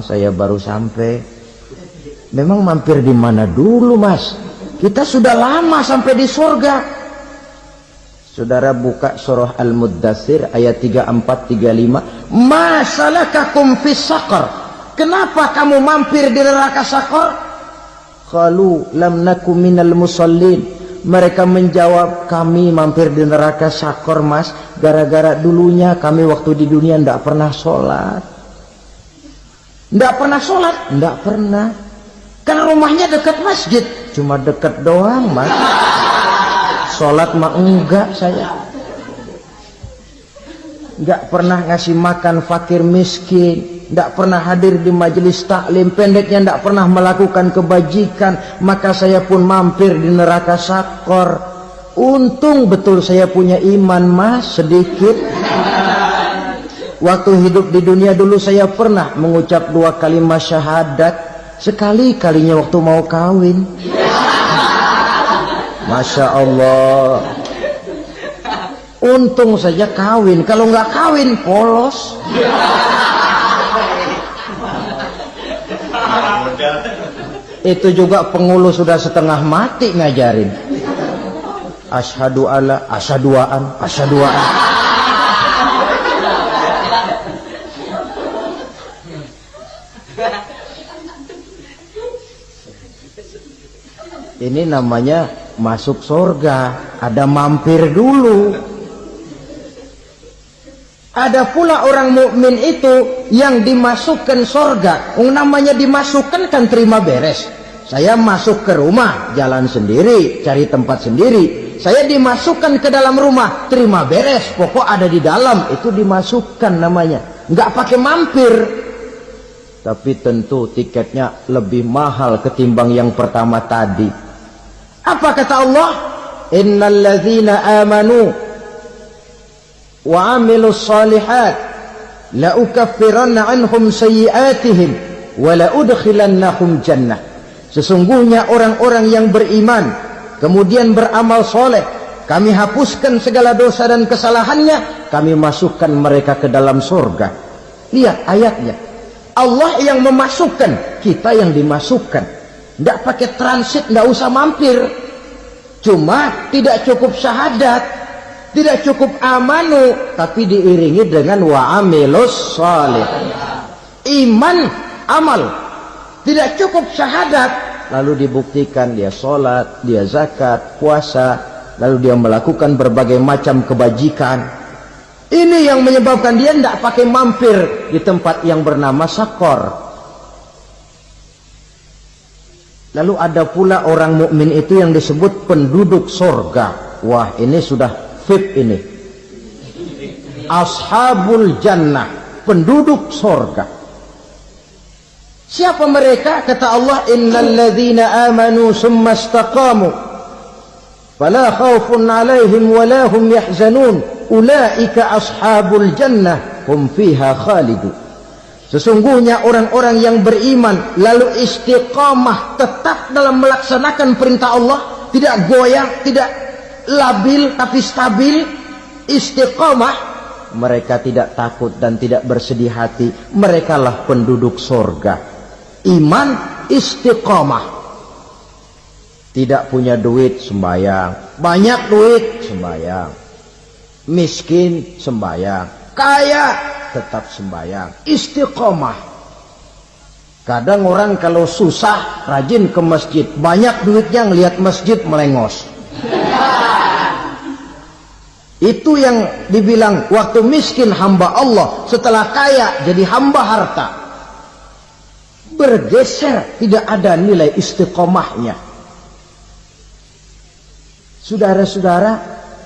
Saya baru sampai. Memang mampir di mana dulu mas? Kita sudah lama sampai di surga. Saudara buka surah Al-Muddathir ayat 34-35. Ma salakakum fis saqar? Kenapa kamu mampir di neraka Saqar? Qalu lam naku minal musallin. Mereka menjawab, kami mampir di neraka Saqar mas, gara-gara dulunya kami waktu di dunia tidak pernah sholat. Tidak pernah sholat? Tidak pernah. Kan rumahnya dekat masjid, cuma dekat doang mas. Sholat mah enggak saya. Enggak pernah ngasih makan fakir miskin, enggak pernah hadir di majelis taklim, pendeknya enggak pernah melakukan kebajikan. Maka saya pun mampir di neraka Saqar. Untung betul saya punya iman mas, sedikit. Waktu hidup di dunia dulu saya pernah mengucap 2 kalimat syahadat. Sekali-kalinya waktu mau kawin. Masya Allah. Untung saja kawin. Kalau nggak kawin polos. Itu juga pengulu sudah setengah mati ngajarin. Asyhadu alla, asyaduaan, asyaduaan. Ini namanya masuk surga, ada mampir dulu. Ada pula orang mukmin itu yang dimasukkan surga. Namanya dimasukkan kan terima beres. Saya masuk ke rumah, jalan sendiri, cari tempat sendiri. Saya dimasukkan ke dalam rumah, terima beres, pokok ada di dalam, itu dimasukkan namanya. Nggak pakai mampir. Tapi tentu tiketnya lebih mahal ketimbang yang pertama tadi. Apa kata Allah? Innal ladzina amanu wa amilus salihat la ukaffiranna anhum sayyi'atihim wa la udkhilannahum jannah. Sesungguhnya orang-orang yang beriman kemudian beramal soleh, kami hapuskan segala dosa dan kesalahannya, kami masukkan mereka ke dalam surga. Lihat ayatnya. Allah yang memasukkan, kita yang dimasukkan. Tidak pakai transit, tidak usah mampir. Cuma tidak cukup syahadat, tidak cukup amanu, tapi diiringi dengan wa'amilus salih. Iman, amal. Tidak cukup syahadat, lalu dibuktikan dia sholat, dia zakat, puasa, lalu dia melakukan berbagai macam kebajikan. Ini yang menyebabkan dia tidak pakai mampir di tempat yang bernama Saqar. Lalu ada pula orang mukmin itu yang disebut penduduk sorga. Wah, ini sudah VIP ini. Ashabul jannah, penduduk sorga. Siapa mereka? Kata Allah, innal ladzina amanu summa istaqamu fala khaufun 'alaihim wala hum yahzanun ulaika ashabul jannah hum fiha khalidun. Sesungguhnya orang-orang yang beriman lalu istiqamah, tetap dalam melaksanakan perintah Allah, tidak goyang, tidak labil tapi stabil, istiqamah, mereka tidak takut dan tidak bersedih hati. Merekalah penduduk sorga. Iman, istiqamah. Tidak punya duit, sembahyang. Banyak duit, sembahyang. Miskin, sembahyang. Kaya, tetap sembahyang. Istiqamah. Kadang orang kalau susah rajin ke masjid, banyak duitnya ngelihat masjid melengos. Itu yang dibilang waktu miskin hamba Allah, setelah kaya jadi hamba harta. Bergeser, tidak ada nilai istiqomahnya. Saudara-saudara,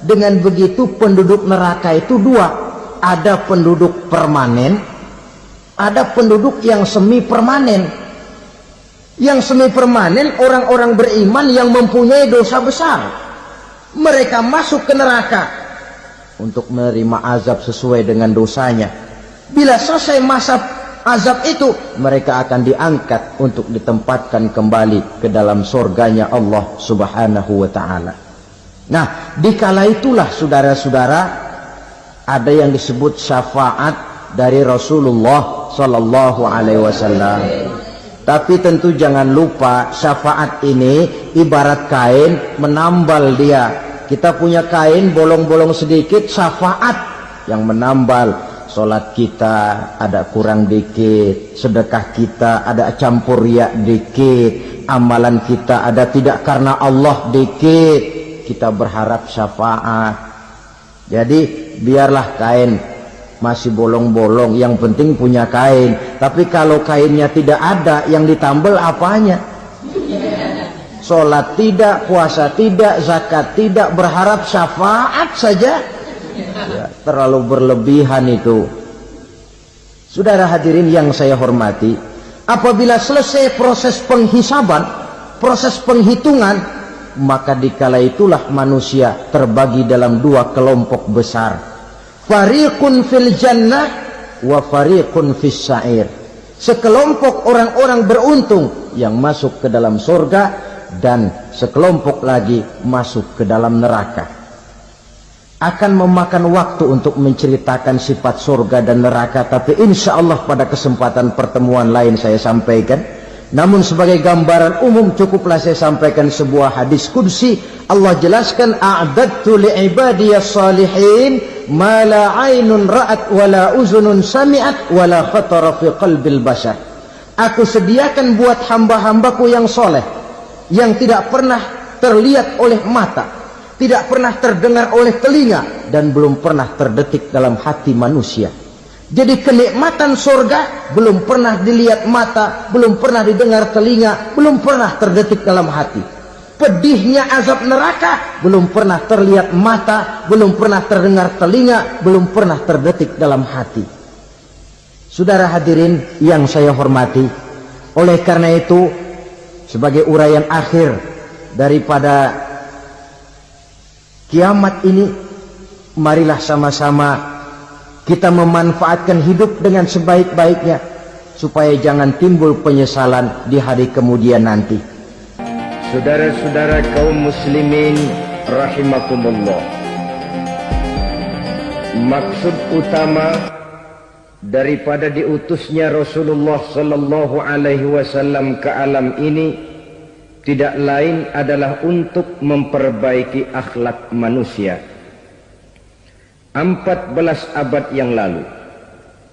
dengan begitu penduduk neraka itu dua. Ada penduduk permanen, ada penduduk yang semi permanen. Yang semi permanen orang-orang beriman yang mempunyai dosa besar. Mereka masuk ke neraka untuk menerima azab sesuai dengan dosanya. Bila selesai masa azab itu, mereka akan diangkat untuk ditempatkan kembali ke dalam surganya Allah Subhanahu wa ta'ala. Nah, dikala itulah saudara-saudara, ada yang disebut syafaat dari Rasulullah Sallallahu Alaihi Wasallam. Tapi tentu jangan lupa, syafaat ini ibarat kain menambal dia. Kita punya kain bolong-bolong sedikit, syafaat yang menambal. Salat kita ada kurang dikit, sedekah kita ada campur riak dikit, amalan kita ada tidak karena Allah dikit, kita berharap syafaat. Jadi biarlah kain masih bolong-bolong, yang penting punya kain. Tapi kalau kainnya tidak ada, yang ditambal apanya? Salat tidak, puasa tidak, zakat tidak, berharap syafaat saja. Ya, terlalu berlebihan itu. Saudara hadirin yang saya hormati, apabila selesai proses penghisaban, proses penghitungan, maka dikala itulah manusia terbagi dalam dua kelompok besar. Fariqun fil jannah wa fariqun fis sa'ir. Sekelompok orang-orang beruntung yang masuk ke dalam surga, dan sekelompok lagi masuk ke dalam neraka. Akan memakan waktu untuk menceritakan sifat surga dan neraka, tapi insya Allah pada kesempatan pertemuan lain saya sampaikan. Namun sebagai gambaran umum cukuplah saya sampaikan sebuah hadis qudsi. Allah jelaskan, a'dadtu li'ibadiyas salihin ma la aynun ra'at wa la uzunun sami'at wa la khatara fi qalbil bashar. Aku sediakan buat hamba-hambaku yang soleh, yang tidak pernah terlihat oleh mata, tidak pernah terdengar oleh telinga, dan belum pernah terdetik dalam hati manusia. Jadi kenikmatan surga belum pernah dilihat mata, belum pernah didengar telinga, belum pernah terdetik dalam hati. Pedihnya azab neraka belum pernah terlihat mata, belum pernah terdengar telinga, belum pernah terdetik dalam hati. Saudara hadirin yang saya hormati, oleh karena itu sebagai uraian akhir daripada kiamat ini, marilah sama-sama kita memanfaatkan hidup dengan sebaik-baiknya, supaya jangan timbul penyesalan di hari kemudian nanti. Saudara-saudara kaum muslimin rahimakumullah, maksud utama daripada diutusnya Rasulullah sallallahu alaihi wasallam ke alam ini tidak lain adalah untuk memperbaiki akhlak manusia. 14 abad yang lalu,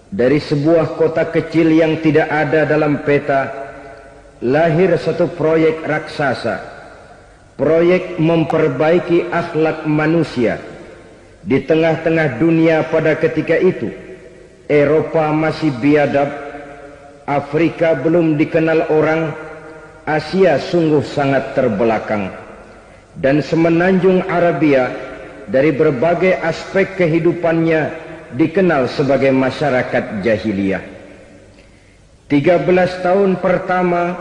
dari sebuah kota kecil yang tidak ada dalam peta, lahir satu proyek raksasa, proyek memperbaiki akhlak manusia. Di tengah-tengah dunia pada ketika itu, Eropa masih biadab, Afrika belum dikenal orang, Asia sungguh sangat terbelakang, dan semenanjung Arabia dari berbagai aspek kehidupannya dikenal sebagai masyarakat jahiliyah. 13 tahun pertama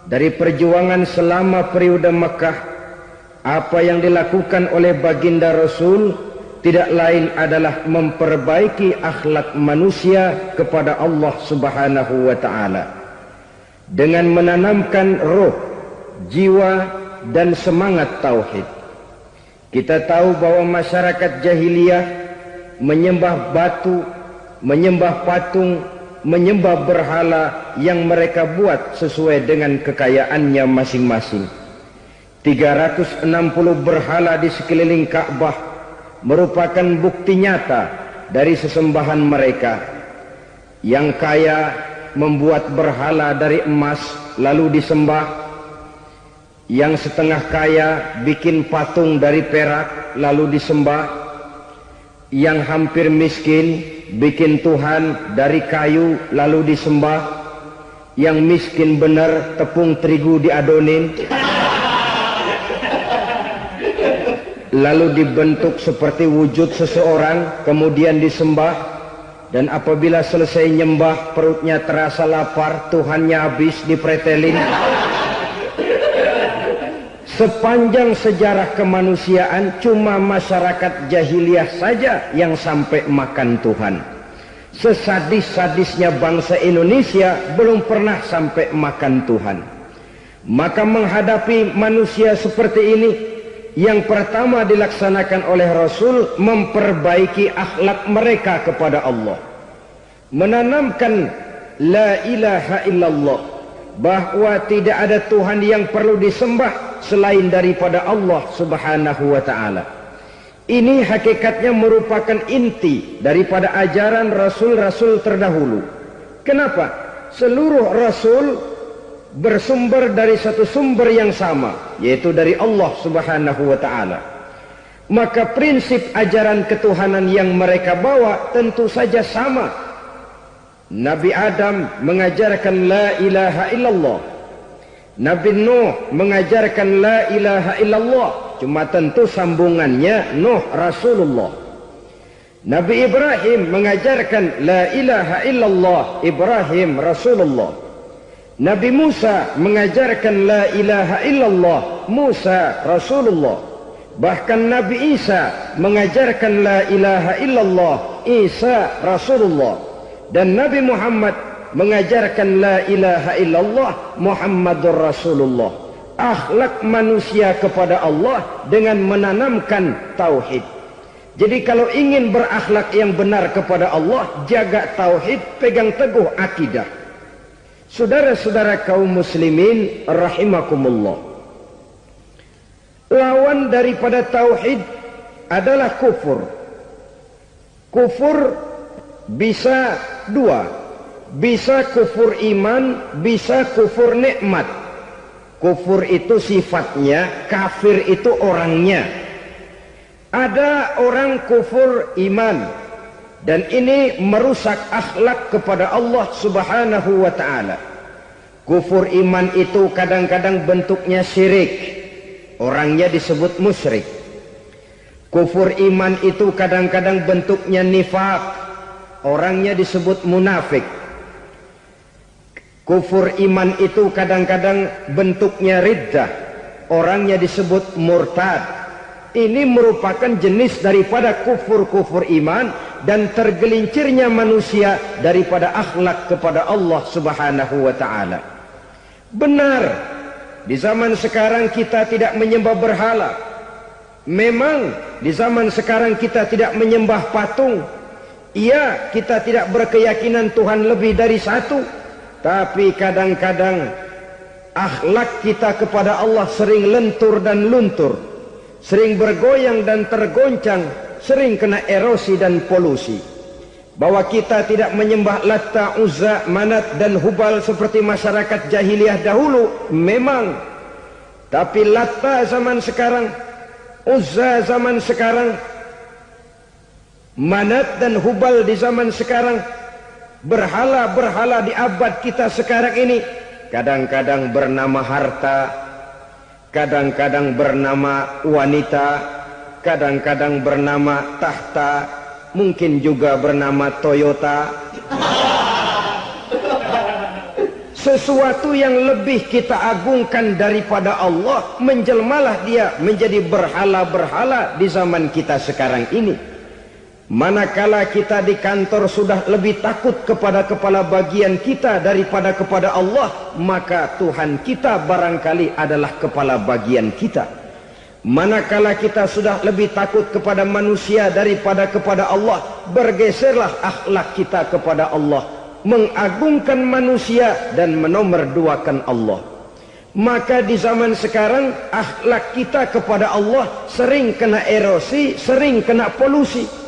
dari perjuangan selama periode Mekah, apa yang dilakukan oleh baginda Rasul tidak lain adalah memperbaiki akhlak manusia kepada Allah Subhanahu wa ta'ala dengan menanamkan roh, jiwa dan semangat tauhid. Kita tahu bahwa masyarakat jahiliyah menyembah batu, menyembah patung, menyembah berhala yang mereka buat sesuai dengan kekayaannya masing-masing. 360 berhala di sekeliling Ka'bah merupakan bukti nyata dari sesembahan mereka. Yang kaya membuat berhala dari emas lalu disembah, yang setengah kaya bikin patung dari perak lalu disembah, yang hampir miskin bikin Tuhan dari kayu lalu disembah, yang miskin benar tepung terigu diadonin lalu dibentuk seperti wujud seseorang kemudian disembah. Dan apabila selesai nyembah perutnya terasa lapar, Tuhannya habis dipretelin. Sepanjang sejarah kemanusiaan cuma masyarakat jahiliyah saja yang sampai makan Tuhan. Sesadis-sadisnya bangsa Indonesia belum pernah sampai makan Tuhan. Maka menghadapi manusia seperti ini, yang pertama dilaksanakan oleh Rasul memperbaiki akhlak mereka kepada Allah, menanamkan la ilaha illallah, bahwa tidak ada Tuhan yang perlu disembah selain daripada Allah Subhanahu wa ta'ala. Ini hakikatnya merupakan inti daripada ajaran rasul-rasul terdahulu. Kenapa? Seluruh rasul bersumber dari satu sumber yang sama, yaitu dari Allah Subhanahu wa ta'ala. Maka prinsip ajaran ketuhanan yang mereka bawa tentu saja sama. Nabi Adam mengajarkan la ilaha illallah, Nabi Nuh mengajarkan la ilaha illallah, cuma tentu sambungannya Nuh Rasulullah. Nabi Ibrahim mengajarkan la ilaha illallah, Ibrahim Rasulullah. Nabi Musa mengajarkan la ilaha illallah, Musa Rasulullah. Bahkan Nabi Isa mengajarkan la ilaha illallah, Isa Rasulullah. Dan Nabi Muhammad mengajarkan la ilaha illallah, Muhammadur Rasulullah. Akhlak manusia kepada Allah dengan menanamkan tauhid. Jadi kalau ingin berakhlak yang benar kepada Allah, jaga tauhid, pegang teguh akidah. Saudara-saudara kaum muslimin rahimakumullah, lawan daripada tauhid adalah kufur. Kufur bisa dua, bisa kufur iman, bisa kufur nikmat. Kufur itu sifatnya, kafir itu orangnya. Ada orang kufur iman, dan ini merusak akhlak kepada Allah Subhanahu wa ta'ala. Kufur iman itu kadang-kadang bentuknya syirik, orangnya disebut musyrik. Kufur iman itu kadang-kadang bentuknya nifaq, orangnya disebut munafik. Kufur iman itu kadang-kadang bentuknya riddah, orangnya disebut murtad. Ini merupakan jenis daripada kufur-kufur iman dan tergelincirnya manusia daripada akhlak kepada Allah Subhanahu wa ta'ala. Benar, di zaman sekarang kita tidak menyembah berhala. Memang di zaman sekarang kita tidak menyembah patung. Iya, kita tidak berkeyakinan Tuhan lebih dari satu. Tapi kadang-kadang akhlak kita kepada Allah sering lentur dan luntur, sering bergoyang dan tergoncang, sering kena erosi dan polusi. Bahwa kita tidak menyembah Latta, Uzza, Manat dan Hubal seperti masyarakat jahiliyah dahulu, memang. Tapi Latta zaman sekarang, Uzza zaman sekarang, Manat dan Hubal di zaman sekarang, berhala-berhala di abad kita sekarang ini kadang-kadang bernama harta, kadang-kadang bernama wanita, kadang-kadang bernama tahta, mungkin juga bernama Toyota. Sesuatu yang lebih kita agungkan daripada Allah, menjelmalah dia menjadi berhala-berhala di zaman kita sekarang ini. Manakala kita di kantor sudah lebih takut kepada kepala bagian kita daripada kepada Allah, maka Tuhan kita barangkali adalah kepala bagian kita. Manakala kita sudah lebih takut kepada manusia daripada kepada Allah, bergeserlah akhlak kita kepada Allah, mengagungkan manusia dan menomorduakan Allah. Maka di zaman sekarang akhlak kita kepada Allah sering kena erosi, sering kena polusi.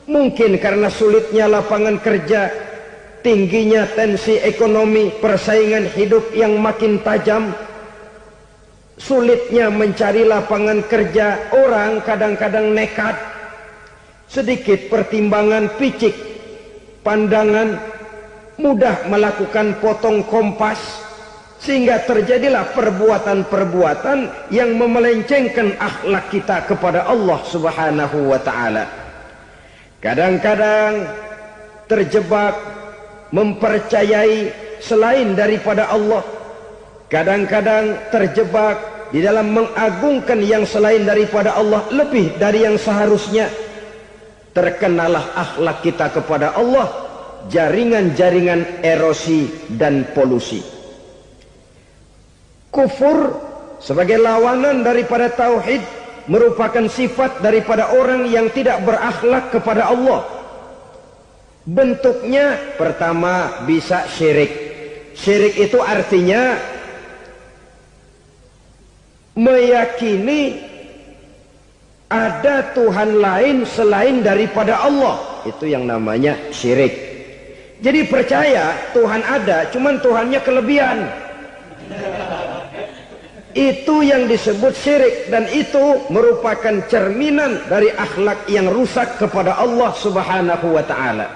Mungkin karena sulitnya lapangan kerja, tingginya tensi ekonomi, persaingan hidup yang makin tajam, sulitnya mencari lapangan kerja, orang kadang-kadang nekat, sedikit pertimbangan, picik pandangan, mudah melakukan potong kompas, sehingga terjadilah perbuatan-perbuatan yang memelencengkan akhlak kita kepada Allah Subhanahu wa ta'ala. Kadang-kadang terjebak mempercayai selain daripada Allah, kadang-kadang terjebak di dalam mengagungkan yang selain daripada Allah lebih dari yang seharusnya. Terkenalah akhlak kita kepada Allah jaringan-jaringan erosi dan polusi. Kufur sebagai lawanan daripada tauhid merupakan sifat daripada orang yang tidak berakhlak kepada Allah. Bentuknya pertama bisa syirik. Syirik itu artinya meyakini ada Tuhan lain selain daripada Allah. Itu yang namanya syirik. Jadi percaya Tuhan ada, cuman Tuhannya kelebihan. Itu yang disebut syirik, dan itu merupakan cerminan dari akhlak yang rusak kepada Allah Subhanahu wa ta'ala.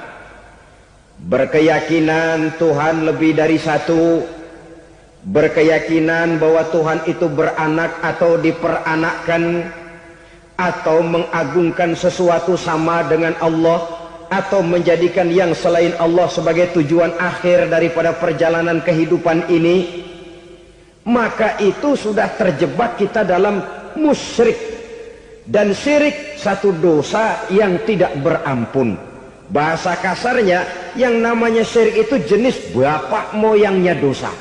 Berkeyakinan Tuhan lebih dari satu, berkeyakinan bahwa Tuhan itu beranak atau diperanakkan, atau mengagungkan sesuatu sama dengan Allah, atau menjadikan yang selain Allah sebagai tujuan akhir daripada perjalanan kehidupan ini, maka itu sudah terjebak kita dalam musyrik. Dan syirik satu dosa yang tidak berampun. Bahasa kasarnya, yang namanya syirik itu jenis bapak moyangnya dosa.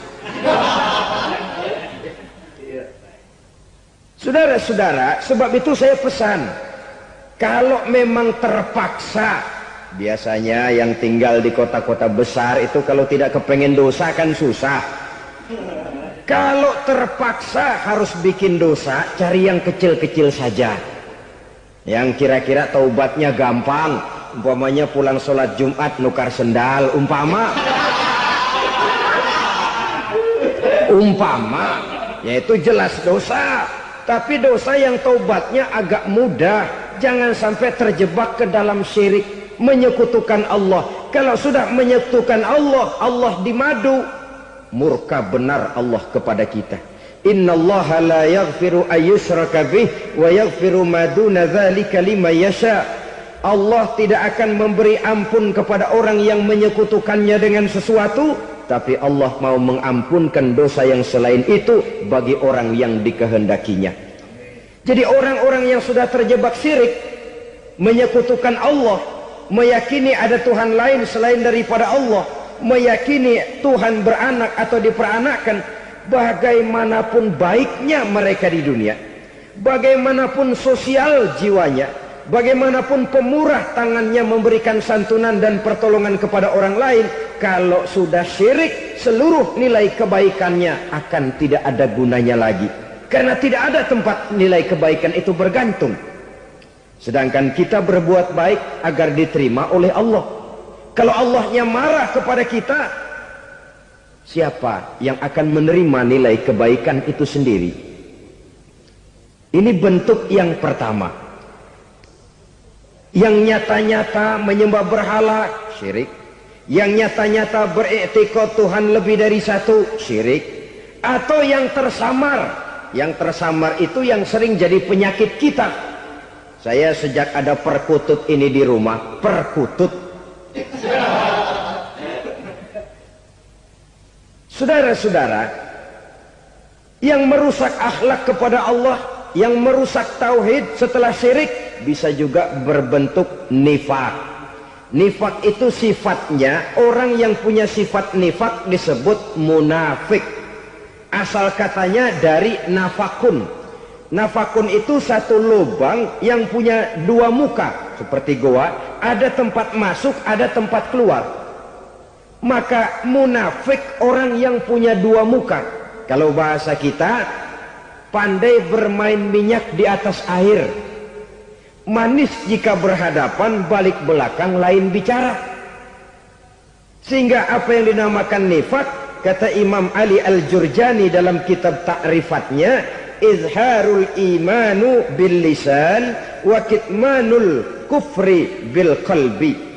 Saudara-saudara, sebab itu saya pesan, kalau memang terpaksa, biasanya yang tinggal di kota-kota besar itu kalau tidak kepengen dosa kan susah. Kalau terpaksa harus bikin dosa, cari yang kecil-kecil saja, yang kira-kira taubatnya gampang. Umpamanya pulang sholat Jumat nukar sendal, umpama, yaitu jelas dosa. Tapi dosa yang taubatnya agak mudah. Jangan sampai terjebak ke dalam syirik, menyekutukan Allah. Kalau sudah menyekutukan Allah, Allah dimadu, murka benar Allah kepada kita. Innallaha la yaghfiru ayyushraka bih wa yaghfiru ma duna dzalika liman yasha. Allah tidak akan memberi ampun kepada orang yang menyekutukannya dengan sesuatu, tapi Allah mau mengampunkan dosa yang selain itu bagi orang yang dikehendakinya. Jadi orang-orang yang sudah terjebak syirik, menyekutukan Allah, meyakini ada Tuhan lain selain daripada Allah, meyakini Tuhan beranak atau diperanakkan, bagaimanapun baiknya mereka di dunia, bagaimanapun sosial jiwanya, bagaimanapun pemurah tangannya memberikan santunan dan pertolongan kepada orang lain, kalau sudah syirik, seluruh nilai kebaikannya akan tidak ada gunanya lagi, karena tidak ada tempat nilai kebaikan itu bergantung. Sedangkan kita berbuat baik agar diterima oleh Allah. Kalau Allahnya marah kepada kita, siapa yang akan menerima nilai kebaikan itu sendiri? Ini bentuk yang pertama. Yang nyata-nyata menyembah berhala, syirik. Yang nyata-nyata beriktikad Tuhan lebih dari satu, syirik. atau yang tersamar. Yang tersamar itu yang sering jadi penyakit kita. Saya sejak ada perkutut ini di rumah, perkutut. Saudara-saudara, yang merusak akhlak kepada Allah, yang merusak tauhid setelah syirik, bisa juga berbentuk nifak. Nifak itu sifatnya, orang yang punya sifat nifak disebut munafik. Asal katanya dari nafakun. Nafakun itu satu lubang yang punya dua muka, seperti goa, ada tempat masuk, ada tempat keluar. Maka munafik orang yang punya dua muka. Kalau bahasa kita, pandai bermain minyak di atas air. Manis jika berhadapan, balik belakang lain bicara. Sehingga apa yang dinamakan nifak, kata Imam Ali Al-Jurjani dalam kitab ta'rifatnya, izharul imanu bil lisan wa kitmanul kufri bil qalbi.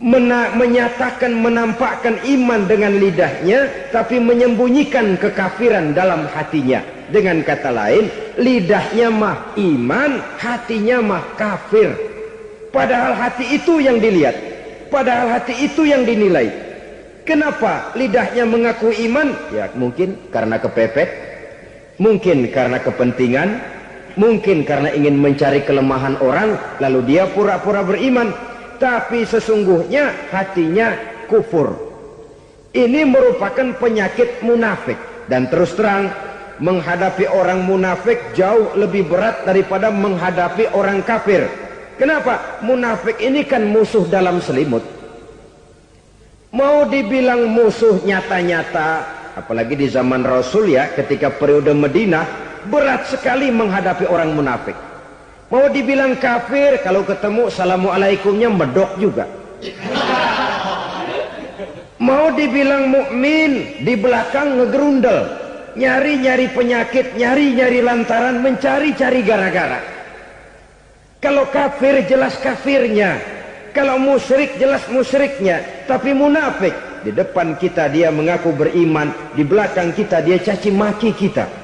Menyatakan, menampakkan iman dengan lidahnya, tapi menyembunyikan kekafiran dalam hatinya. Dengan kata lain, lidahnya mah iman, hatinya mah kafir. Padahal hati itu yang dilihat, padahal hati itu yang dinilai. Kenapa lidahnya mengaku iman? Ya mungkin karena kepepet, mungkin karena kepentingan, mungkin karena ingin mencari kelemahan orang, lalu dia pura-pura beriman. Tapi sesungguhnya hatinya kufur. Ini merupakan penyakit munafik. Dan terus terang, menghadapi orang munafik jauh lebih berat daripada menghadapi orang kafir. Kenapa? Munafik ini kan musuh dalam selimut. Mau dibilang musuh nyata-nyata, apalagi di zaman Rasul ya, ketika periode Madinah, berat sekali menghadapi orang munafik. Mau dibilang kafir, kalau ketemu assalamualaikumnya medok juga. Mau dibilang mukmin, di belakang ngegerundel, nyari-nyari penyakit, nyari-nyari lantaran, mencari-cari gara-gara. Kalau kafir jelas kafirnya, kalau musyrik jelas musyriknya. Tapi munafik, di depan kita dia mengaku beriman, di belakang kita dia caci maki kita.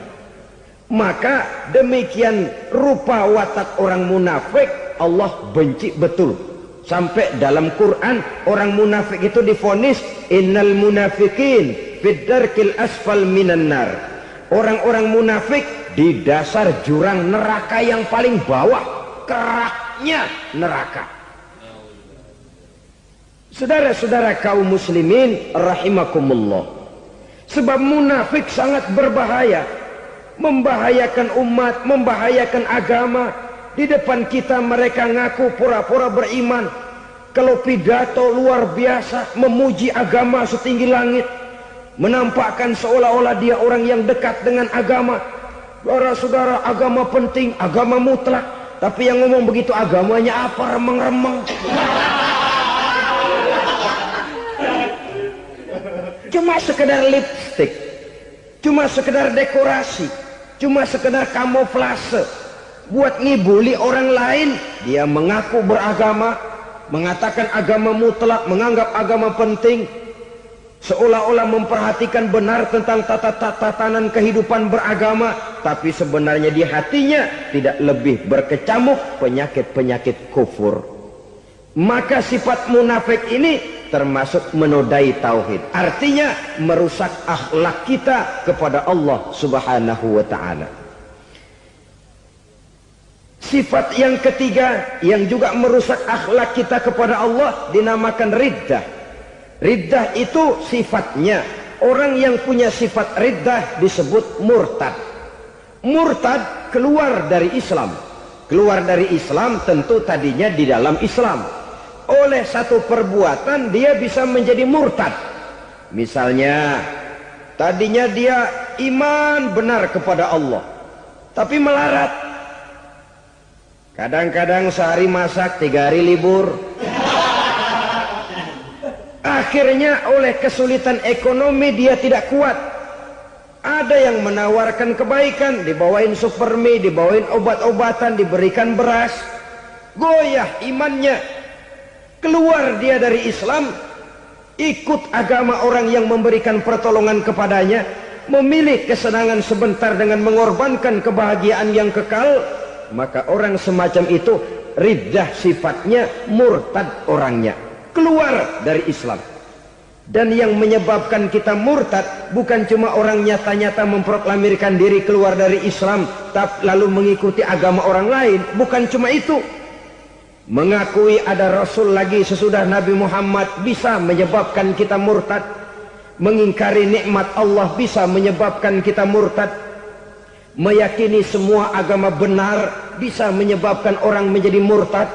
Maka demikian rupa watak orang munafik, Allah benci betul. Sampai dalam Quran orang munafik itu divonis innal munafiqin fid darkil asfal minan nar. Orang-orang munafik di dasar jurang neraka yang paling bawah, keraknya neraka. Saudara-saudara kaum muslimin rahimakumullah, sebab munafik sangat berbahaya, membahayakan umat, membahayakan agama. Di depan kita mereka ngaku pura-pura beriman, kalau pidato luar biasa, memuji agama setinggi langit, menampakkan seolah-olah dia orang yang dekat dengan agama. Saudara-saudara, agama penting, agama mutlak. Tapi yang ngomong begitu agamanya apa? Remeng-remeng. Cuma sekedar lipstick, cuma sekedar dekorasi, cuma sekedar kamuflase, buat ngibuli orang lain. Dia mengaku beragama, mengatakan agama mutlak, menganggap agama penting, seolah-olah memperhatikan benar tentang tatanan kehidupan beragama, tapi sebenarnya di hatinya tidak lebih berkecamuk penyakit-penyakit kufur. Maka sifat munafik ini termasuk menodai tauhid, artinya merusak akhlak kita kepada Allah Subhanahu wa ta'ala. Sifat yang ketiga yang juga merusak akhlak kita kepada Allah dinamakan riddah. Riddah itu sifatnya, orang yang punya sifat riddah disebut murtad. Murtad keluar dari Islam. Keluar dari Islam tentu tadinya di dalam Islam. Oleh satu perbuatan dia bisa menjadi murtad. Misalnya tadinya dia iman benar kepada Allah, tapi melarat. Kadang-kadang sehari masak, 3 hari libur. Akhirnya oleh kesulitan ekonomi dia tidak kuat. Ada yang menawarkan kebaikan, dibawain supermi, dibawain obat-obatan, diberikan beras. Goyah imannya. Keluar dia dari Islam, ikut agama orang yang memberikan pertolongan kepadanya. memilih kesenangan sebentar dengan mengorbankan kebahagiaan yang kekal, maka orang semacam itu riddah sifatnya, murtad orangnya, keluar dari Islam. Dan yang menyebabkan kita murtad bukan cuma orang nyata-nyata memproklamirkan diri keluar dari Islam lalu mengikuti agama orang lain, bukan cuma itu. Mengakui ada Rasul lagi sesudah Nabi Muhammad bisa menyebabkan kita murtad. Mengingkari nikmat Allah bisa menyebabkan kita murtad. Meyakini semua agama benar bisa menyebabkan orang menjadi murtad.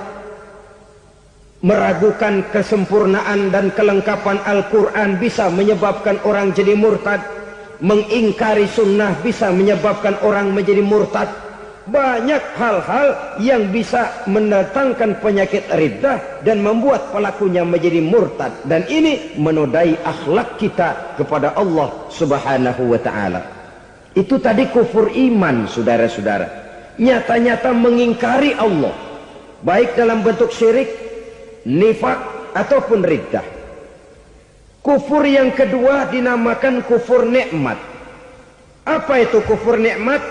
Meragukan kesempurnaan dan kelengkapan Al-Quran bisa menyebabkan orang jadi murtad. Mengingkari sunnah bisa menyebabkan orang menjadi murtad. Banyak hal-hal yang bisa mendatangkan penyakit riddah dan membuat pelakunya menjadi murtad, dan ini menodai akhlak kita kepada Allah Subhanahu wa ta'ala. Itu tadi kufur iman, saudara-saudara, nyata-nyata mengingkari Allah, baik dalam bentuk syirik, nifak ataupun riddah. Kufur yang kedua dinamakan kufur nikmat. Apa itu kufur nikmat?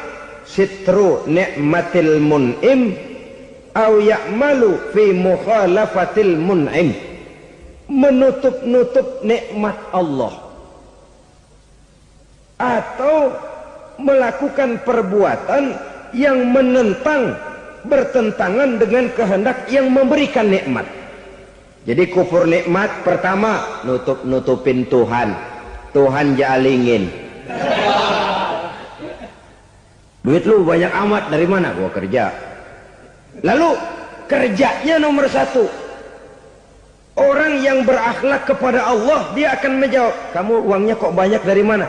Sitru ni'matil mun'im au ya'malu fi mukhalafatil mun'im. Menutup-nutup nikmat Allah atau melakukan perbuatan yang menentang, bertentangan dengan kehendak yang memberikan nikmat. Jadi kufur nikmat pertama, nutup-nutupin Tuhan. Tuhan jalingin. Duit lu banyak amat, dari mana? Gua kerja. Lalu kerjanya nomor satu. Orang yang berakhlak kepada Allah, dia akan menjawab, kamu uangnya kok banyak, dari mana?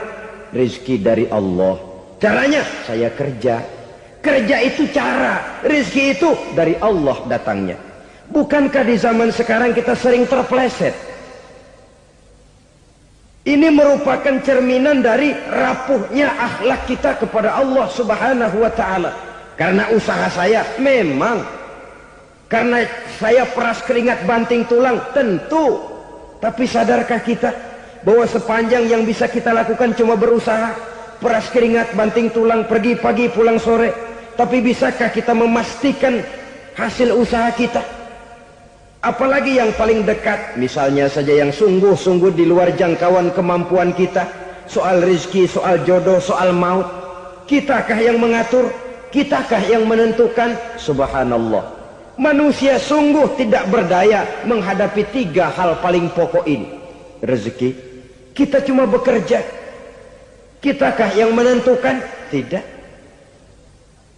Rizki dari Allah. Caranya, saya kerja. Kerja itu cara, rizki itu dari Allah datangnya. Bukankah di zaman sekarang kita sering terpeleset? Ini merupakan cerminan dari rapuhnya akhlak kita kepada Allah Subhanahu wa ta'ala. Karena usaha saya memang, karena saya peras keringat banting tulang, tentu. Tapi sadarkah kita bahwa sepanjang yang bisa kita lakukan cuma berusaha, peras keringat banting tulang, pergi pagi pulang sore? Tapi bisakah kita memastikan hasil usaha kita? Apalagi yang paling dekat, misalnya saja yang sungguh-sungguh di luar jangkauan kemampuan kita, soal rizki, soal jodoh, soal maut. Kitakah yang mengatur? Kitakah yang menentukan? Subhanallah. Manusia sungguh tidak berdaya menghadapi tiga hal paling pokok ini. Rezeki, kita cuma bekerja. Kitakah yang menentukan? Tidak.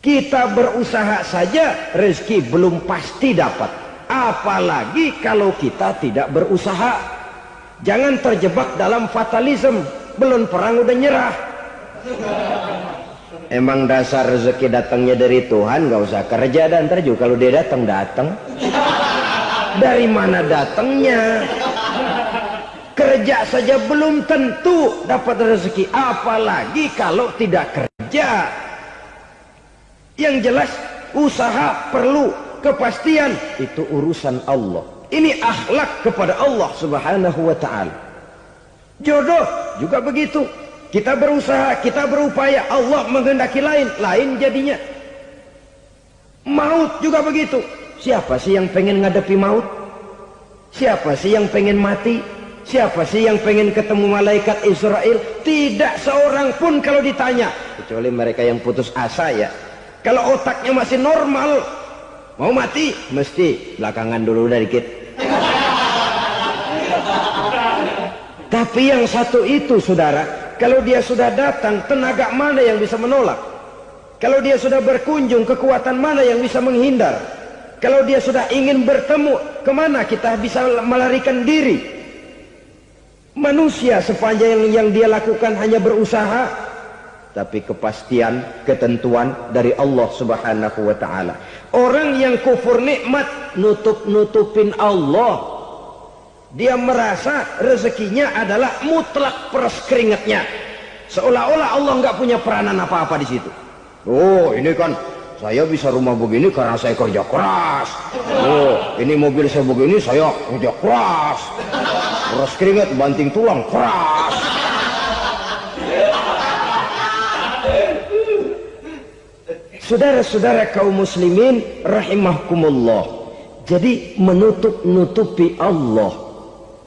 Kita berusaha saja, rezeki belum pasti dapat. Apalagi kalau kita tidak berusaha. Jangan terjebak dalam fatalisme. Belum perang udah nyerah. Emang dasar rezeki datangnya dari Tuhan, gak usah kerja, dan ntar juga kalau dia datang. Dari mana datangnya? Kerja saja belum tentu dapat rezeki, apalagi kalau tidak kerja. Yang jelas usaha perlu kepastian, itu urusan Allah. Ini akhlak kepada Allah Subhanahu wa ta'ala. Jodoh juga begitu. Kita berusaha, kita berupaya, Allah menghendaki lain, lain jadinya. Maut juga begitu. Siapa sih yang pengen ngadepi maut? Siapa sih yang pengen mati? Siapa sih yang pengen ketemu malaikat Israel? Tidak seorang pun kalau ditanya, kecuali mereka yang putus asa ya. Kalau otaknya masih normal, mau mati mesti belakangan dulu udah dikit. Tapi yang satu itu, saudara, kalau dia sudah datang, tenaga mana yang bisa menolak? Kalau dia sudah berkunjung, kekuatan mana yang bisa menghindar? Kalau dia sudah ingin bertemu, kemana kita bisa melarikan diri? Manusia sepanjang yang dia lakukan hanya berusaha, tapi kepastian, ketentuan dari Allah Subhanahu wa ta'ala. Orang yang kufur nikmat, nutup-nutupin Allah. Dia merasa rezekinya adalah mutlak peras keringatnya. Seolah-olah Allah nggak punya peranan apa-apa di situ. Oh, ini kan saya bisa rumah begini karena saya kerja keras. Oh, ini mobil saya begini, saya kerja keras. Peras keringat, banting tulang, keras. Saudara-saudara kaum muslimin rahimahkumullah, jadi menutup-nutupi Allah.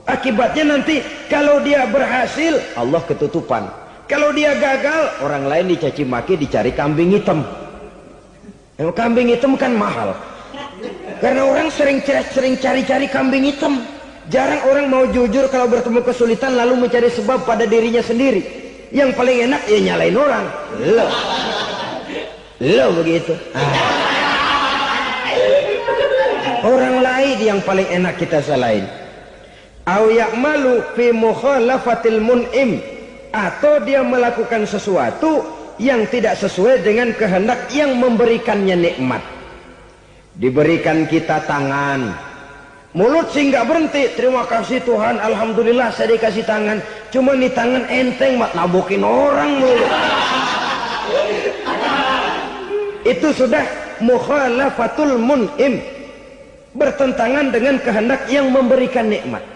Akibatnya nanti kalau dia berhasil, Allah ketutupan. Kalau dia gagal, orang lain dicaci maki, dicari kambing hitam. Kambing hitam kan mahal, karena orang sering cari-cari kambing hitam. Jarang orang mau jujur kalau bertemu kesulitan lalu mencari sebab pada dirinya sendiri. Yang paling enak ya nyalain orang. Lo begitu. Orang lain yang paling enak kita salahin. Au ya'malu fi mukhalafatil mun'im, atau dia melakukan sesuatu yang tidak sesuai dengan kehendak yang memberikannya nikmat. Diberikan kita tangan, mulut sih nggak berhenti. Terima kasih Tuhan, alhamdulillah saya dikasih tangan. Cuma nih tangan enteng mak nabokin orang mulut. Itu sudah mukhalafatul mun'im, bertentangan dengan kehendak yang memberikan nikmat.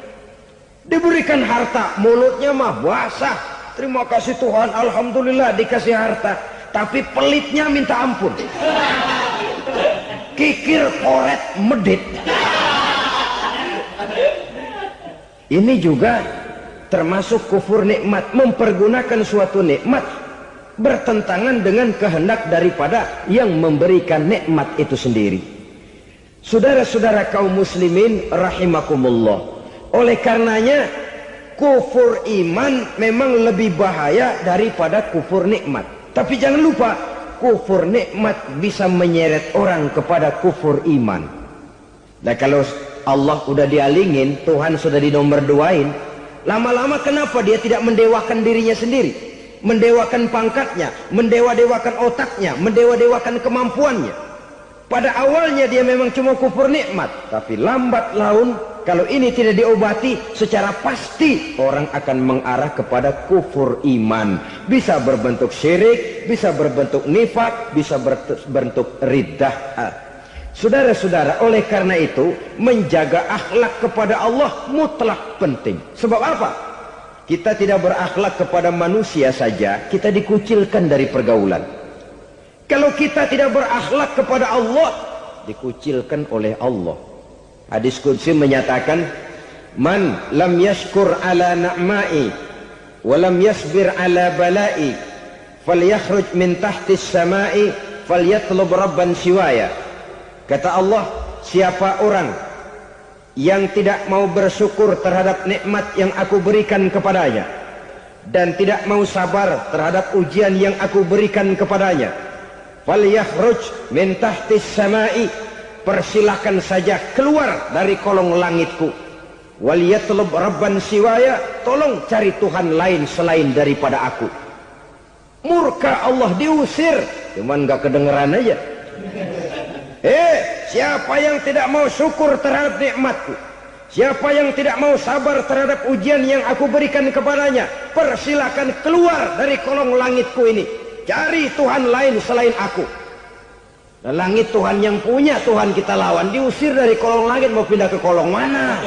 Diberikan harta, mulutnya mah basah. Terima kasih Tuhan, alhamdulillah dikasih harta. Tapi pelitnya minta ampun. Kikir, koret, medit. Ini juga termasuk kufur nikmat, mempergunakan suatu nikmat bertentangan dengan kehendak daripada yang memberikan nikmat itu sendiri. Saudara-saudara kaum muslimin rahimakumullah, oleh karenanya kufur iman memang lebih bahaya daripada kufur nikmat. Tapi jangan lupa, kufur nikmat bisa menyeret orang kepada kufur iman. Nah kalau Allah udah dialingin, Tuhan sudah dinomor duain, lama-lama kenapa dia tidak mendewakan dirinya sendiri, mendewakan pangkatnya, mendewa-dewakan otaknya, mendewa-dewakan kemampuannya? Pada awalnya dia memang cuma kufur nikmat, tapi lambat laun kalau ini tidak diobati secara pasti, orang akan mengarah kepada kufur iman. Bisa berbentuk syirik, bisa berbentuk nifak, bisa berbentuk riddah. Saudara-saudara, oleh karena itu menjaga akhlak kepada Allah mutlak penting. Sebab apa? Kita tidak berakhlak kepada manusia saja, kita dikucilkan dari pergaulan. Kalau kita tidak berakhlak kepada Allah, dikucilkan oleh Allah. Hadis qudsi menyatakan, man lam yashkur ala na'mai wa lam yasbir ala balai falyakhruj min tahtis samai falyatlub rabban siwaya. Kata Allah, siapa orang yang tidak mau bersyukur terhadap nikmat yang aku berikan kepadanya dan tidak mau sabar terhadap ujian yang aku berikan kepadanya, falyakhruj min tahtis samai, persilahkan saja keluar dari kolong langitku, waliyatlub rabban siwaya, tolong cari Tuhan lain selain daripada aku. Murka Allah, diusir, cuman gak kedengeran aja. Siapa yang tidak mau syukur terhadap nikmatku, siapa yang tidak mau sabar terhadap ujian yang aku berikan kepadanya, persilahkan keluar dari kolong langitku ini, cari Tuhan lain selain aku. Nah, langit Tuhan yang punya, Tuhan kita lawan, diusir dari kolong langit, mau pindah ke kolong mana?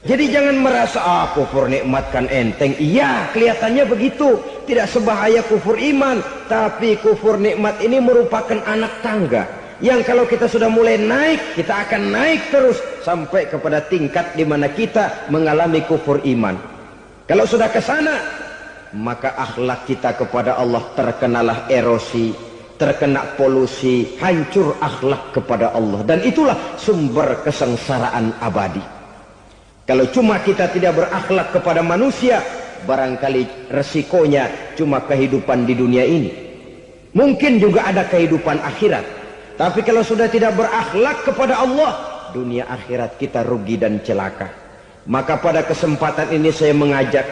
Jadi jangan merasa kufur nikmat kan enteng. Iya, kelihatannya begitu, tidak sebahaya kufur iman. Tapi kufur nikmat ini merupakan anak tangga yang kalau kita sudah mulai naik, kita akan naik terus sampai kepada tingkat di mana kita mengalami kufur iman. Kalau sudah ke sana, maka akhlak kita kepada Allah terkenalah erosi, terkena polusi, hancur akhlak kepada Allah, dan itulah sumber kesengsaraan abadi. Kalau cuma kita tidak berakhlak kepada manusia, barangkali resikonya cuma kehidupan di dunia ini. Mungkin juga ada kehidupan akhirat. Tapi kalau sudah tidak berakhlak kepada Allah, dunia akhirat kita rugi dan celaka. Maka pada kesempatan ini saya mengajak,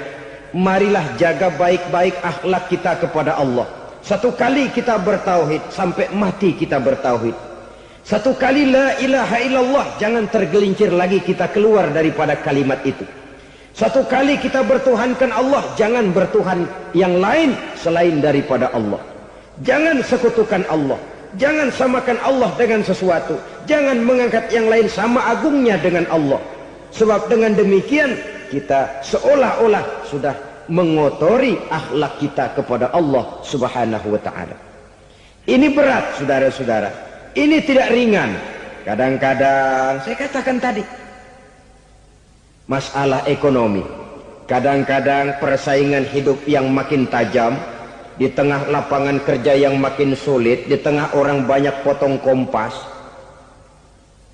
marilah jaga baik-baik akhlak kita kepada Allah. Satu kali kita bertauhid, sampai mati kita bertauhid. Satu kali la ilaha illallah, jangan tergelincir lagi kita keluar daripada kalimat itu. Satu kali kita bertuhankan Allah, jangan bertuhan yang lain selain daripada Allah. Jangan sekutukan Allah, jangan samakan Allah dengan sesuatu, jangan mengangkat yang lain sama agungnya dengan Allah. Sebab dengan demikian kita seolah-olah sudah mengotori akhlak kita kepada Allah Subhanahu wa taala. Ini berat, saudara-saudara. Ini tidak ringan. Kadang-kadang saya katakan tadi, masalah ekonomi. Kadang-kadang persaingan hidup yang makin tajam, di tengah lapangan kerja yang makin sulit, di tengah orang banyak potong kompas.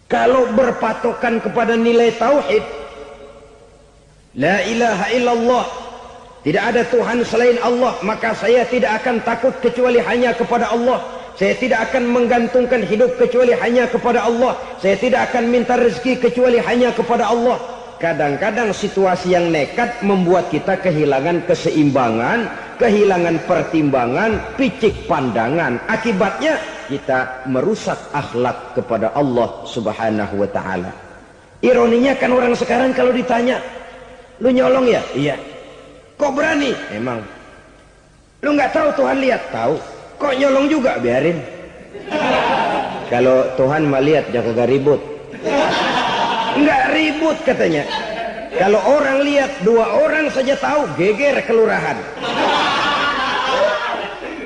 Kalau berpatokan kepada nilai tauhid, la ilaha illallah, tidak ada Tuhan selain Allah, maka saya tidak akan takut kecuali hanya kepada Allah. Saya tidak akan menggantungkan hidup kecuali hanya kepada Allah. Saya tidak akan minta rezeki kecuali hanya kepada Allah. Kadang-kadang situasi yang nekat membuat kita kehilangan keseimbangan, kehilangan pertimbangan, picik pandangan. Akibatnya kita merusak akhlak kepada Allah Subhanahu wa taala. Ironinya kan orang sekarang kalau ditanya, "Lu nyolong ya?" "Iya." "Kok berani?" "Emang." "Lu nggak tahu Tuhan lihat?" "Tahu." "Kok nyolong juga?" "Biarin." Kalau Tuhan mah lihat jangan gak ribut. Nggak ribut katanya. Kalau orang lihat, 2 orang saja tahu, geger kelurahan.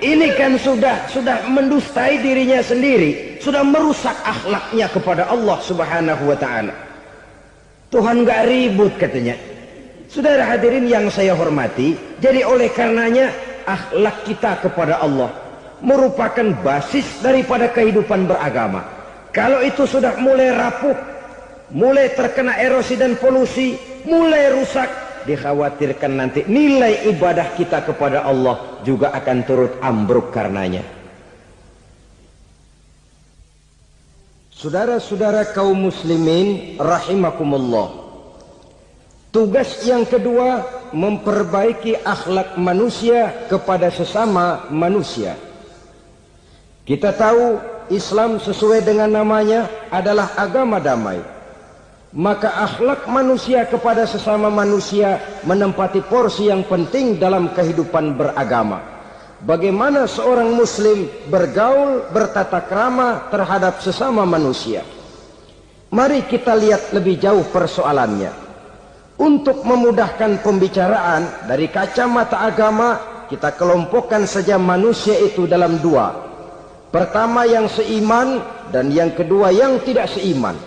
Ini kan sudah mendustai dirinya sendiri, sudah merusak akhlaknya kepada Allah Subhanahu wa taala. Tuhan nggak ribut katanya. Saudara hadirin yang saya hormati, jadi oleh karenanya akhlak kita kepada Allah merupakan basis daripada kehidupan beragama. Kalau itu sudah mulai rapuh, mulai terkena erosi dan polusi, mulai rusak, dikhawatirkan nanti nilai ibadah kita kepada Allah juga akan turut ambruk karenanya. Saudara-saudara kaum muslimin rahimakumullah, tugas yang kedua memperbaiki akhlak manusia kepada sesama manusia. Kita tahu Islam sesuai dengan namanya adalah agama damai. Maka akhlak manusia kepada sesama manusia menempati porsi yang penting dalam kehidupan beragama. Bagaimana seorang muslim bergaul, bertata krama terhadap sesama manusia. Mari kita lihat lebih jauh persoalannya. Untuk memudahkan pembicaraan dari kacamata agama, kita kelompokkan saja manusia itu dalam 2. Pertama yang seiman dan yang kedua yang tidak seiman.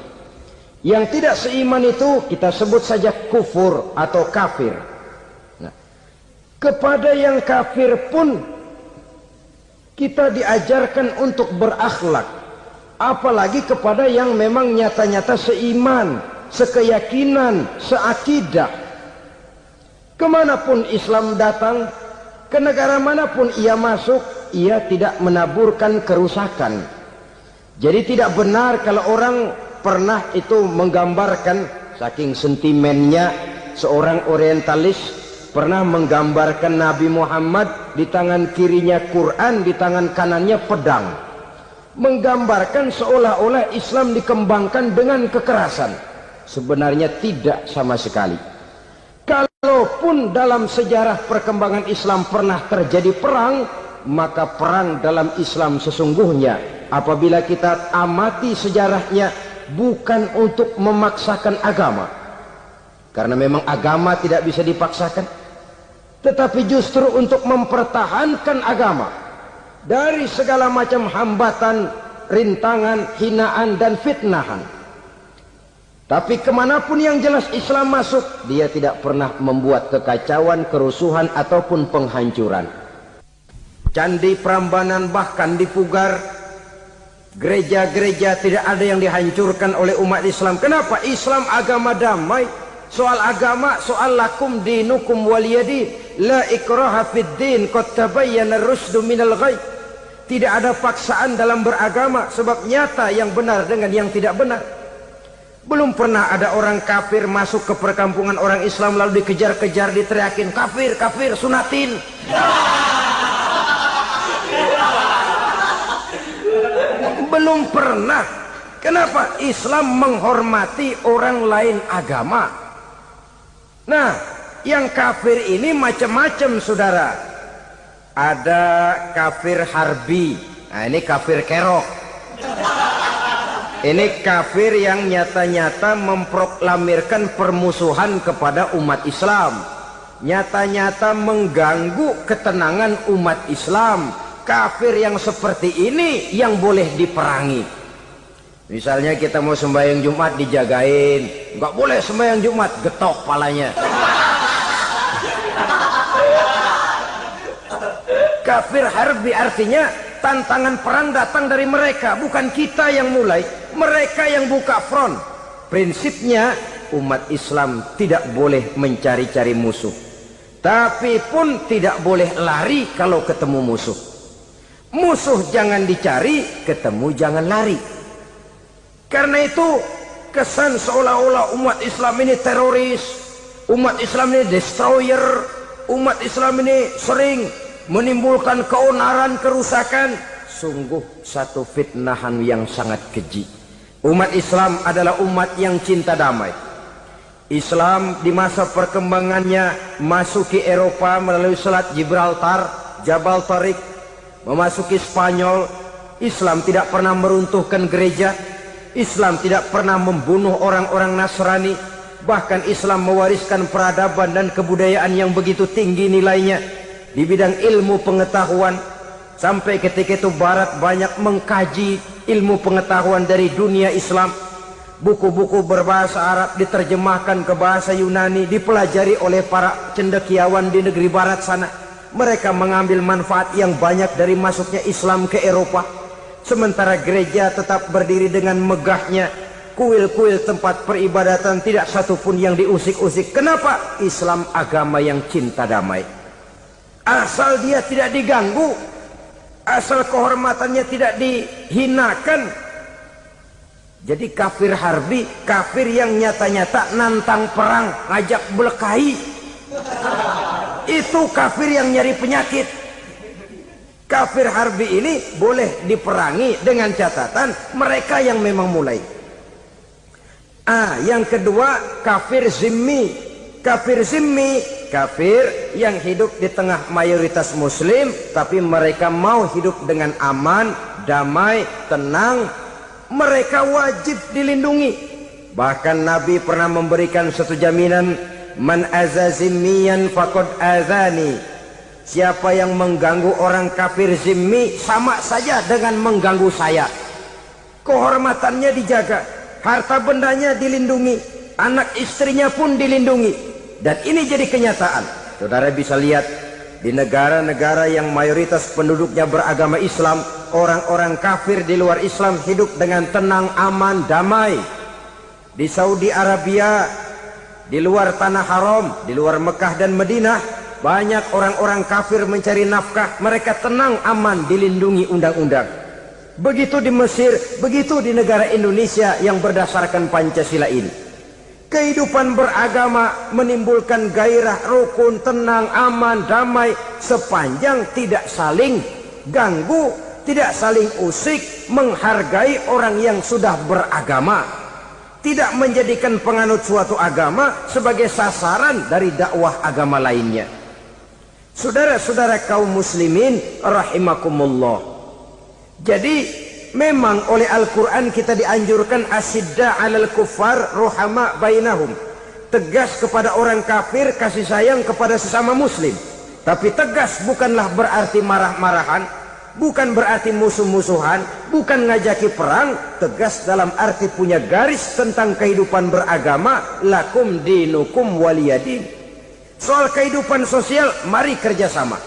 Yang tidak seiman itu kita sebut saja kufur atau kafir. Nah, kepada yang kafir pun kita diajarkan untuk berakhlak. Apalagi kepada yang memang nyata-nyata seiman, sekeyakinan, seakidah. Kemanapun Islam datang, ke negara manapun ia masuk, ia tidak menaburkan kerusakan. Jadi tidak benar kalau orang pernah itu menggambarkan, saking sentimennya seorang orientalis pernah menggambarkan Nabi Muhammad di tangan kirinya Quran, di tangan kanannya pedang, menggambarkan seolah-olah Islam dikembangkan dengan kekerasan. Sebenarnya tidak sama sekali. Kalaupun dalam sejarah perkembangan Islam pernah terjadi perang, maka perang dalam Islam sesungguhnya apabila kita amati sejarahnya bukan untuk memaksakan agama, karena memang agama tidak bisa dipaksakan, tetapi justru untuk mempertahankan agama dari segala macam hambatan, rintangan, hinaan dan fitnahan. Tapi kemanapun yang jelas Islam masuk, dia tidak pernah membuat kekacauan, kerusuhan ataupun penghancuran. Candi Prambanan bahkan dipugar, gereja-gereja tidak ada yang dihancurkan oleh umat Islam. Kenapa? Islam agama damai. Soal agama, soal lakum dinukum waliyadin, la ikraha fid din, qad tabayyana ar-rusdu minal ghayy. Tidak ada paksaan dalam beragama, sebab nyata yang benar dengan yang tidak benar. Belum pernah ada orang kafir masuk ke perkampungan orang Islam lalu dikejar-kejar, diteriakin kafir, kafir, sunatin. Belum pernah. Kenapa? Islam menghormati orang lain agama. Nah, yang kafir ini macam-macam, saudara. Ada kafir harbi. Nah, ini kafir kerok. Ini kafir yang nyata-nyata memproklamirkan permusuhan kepada umat Islam. nyata-nyata mengganggu ketenangan umat Islam. Kafir yang seperti ini yang boleh diperangi. Misalnya kita mau sembahyang Jumat dijagain, nggak boleh sembahyang Jumat, getok palanya. Kafir harbi artinya tantangan perang datang dari mereka, bukan kita yang mulai, mereka yang buka front. Prinsipnya umat Islam tidak boleh mencari-cari musuh, tapi pun tidak boleh lari kalau ketemu musuh. Musuh jangan dicari, ketemu jangan lari. Karena itu kesan seolah-olah umat Islam ini teroris, umat Islam ini destroyer, umat Islam ini sering menimbulkan keonaran, kerusakan. Sungguh satu fitnahan yang sangat keji. Umat Islam adalah umat yang cinta damai. Islam di masa perkembangannya masuki Eropa melalui Selat Gibraltar, Jabal Tariq, memasuki Spanyol. Islam tidak pernah meruntuhkan gereja, Islam tidak pernah membunuh orang-orang Nasrani. Bahkan Islam mewariskan peradaban dan kebudayaan yang begitu tinggi nilainya di bidang ilmu pengetahuan. Sampai ketika itu Barat banyak mengkaji ilmu pengetahuan dari dunia Islam. Buku-buku berbahasa Arab diterjemahkan ke bahasa Yunani, dipelajari oleh para cendekiawan di negeri Barat sana. Mereka mengambil manfaat yang banyak dari masuknya Islam ke Eropa. Sementara gereja tetap berdiri dengan megahnya. Kuil-kuil tempat peribadatan tidak satupun yang diusik-usik. Kenapa? Islam agama yang cinta damai. Asal dia tidak diganggu, asal kehormatannya tidak dihinakan. Jadi kafir harbi, kafir yang nyata-nyata nantang perang, ngajak berkelahi. Itu kafir yang nyari penyakit. Kafir harbi ini boleh diperangi dengan catatan mereka yang memang mulai. Yang kedua kafir zimmi. Kafir zimmi, kafir yang hidup di tengah mayoritas muslim, tapi mereka mau hidup dengan aman, damai, tenang. Mereka wajib dilindungi. Bahkan Nabi pernah memberikan satu jaminan, man azazimiyan faqad azani. Siapa yang mengganggu orang kafir zimmi sama saja dengan mengganggu saya. Kehormatannya dijaga, harta bendanya dilindungi, anak istrinya pun dilindungi. Dan ini jadi kenyataan. Saudara bisa lihat di negara-negara yang mayoritas penduduknya beragama Islam, orang-orang kafir di luar Islam hidup dengan tenang, aman, damai. Di Saudi Arabia, di luar tanah haram, di luar Mekah dan Madinah, banyak orang-orang kafir mencari nafkah. Mereka tenang, aman, dilindungi undang-undang. Begitu di Mesir, begitu di negara Indonesia yang berdasarkan Pancasila ini. Kehidupan beragama menimbulkan gairah, rukun, tenang, aman, damai, sepanjang tidak saling ganggu, tidak saling usik, menghargai orang yang sudah beragama, tidak menjadikan penganut suatu agama sebagai sasaran dari dakwah agama lainnya. Saudara-saudara kaum muslimin rahimakumullah. Jadi memang oleh Al-Quran kita dianjurkan asidda alal kuffar ruhama bainahum. Tegas kepada orang kafir, kasih sayang kepada sesama muslim. Tapi tegas bukanlah berarti marah-marahan, bukan berarti musuh-musuhan, bukan ngajaki perang. Tegas dalam arti punya garis tentang kehidupan beragama. Lakum dinukum waliyadin. Soal kehidupan sosial, mari kerjasama.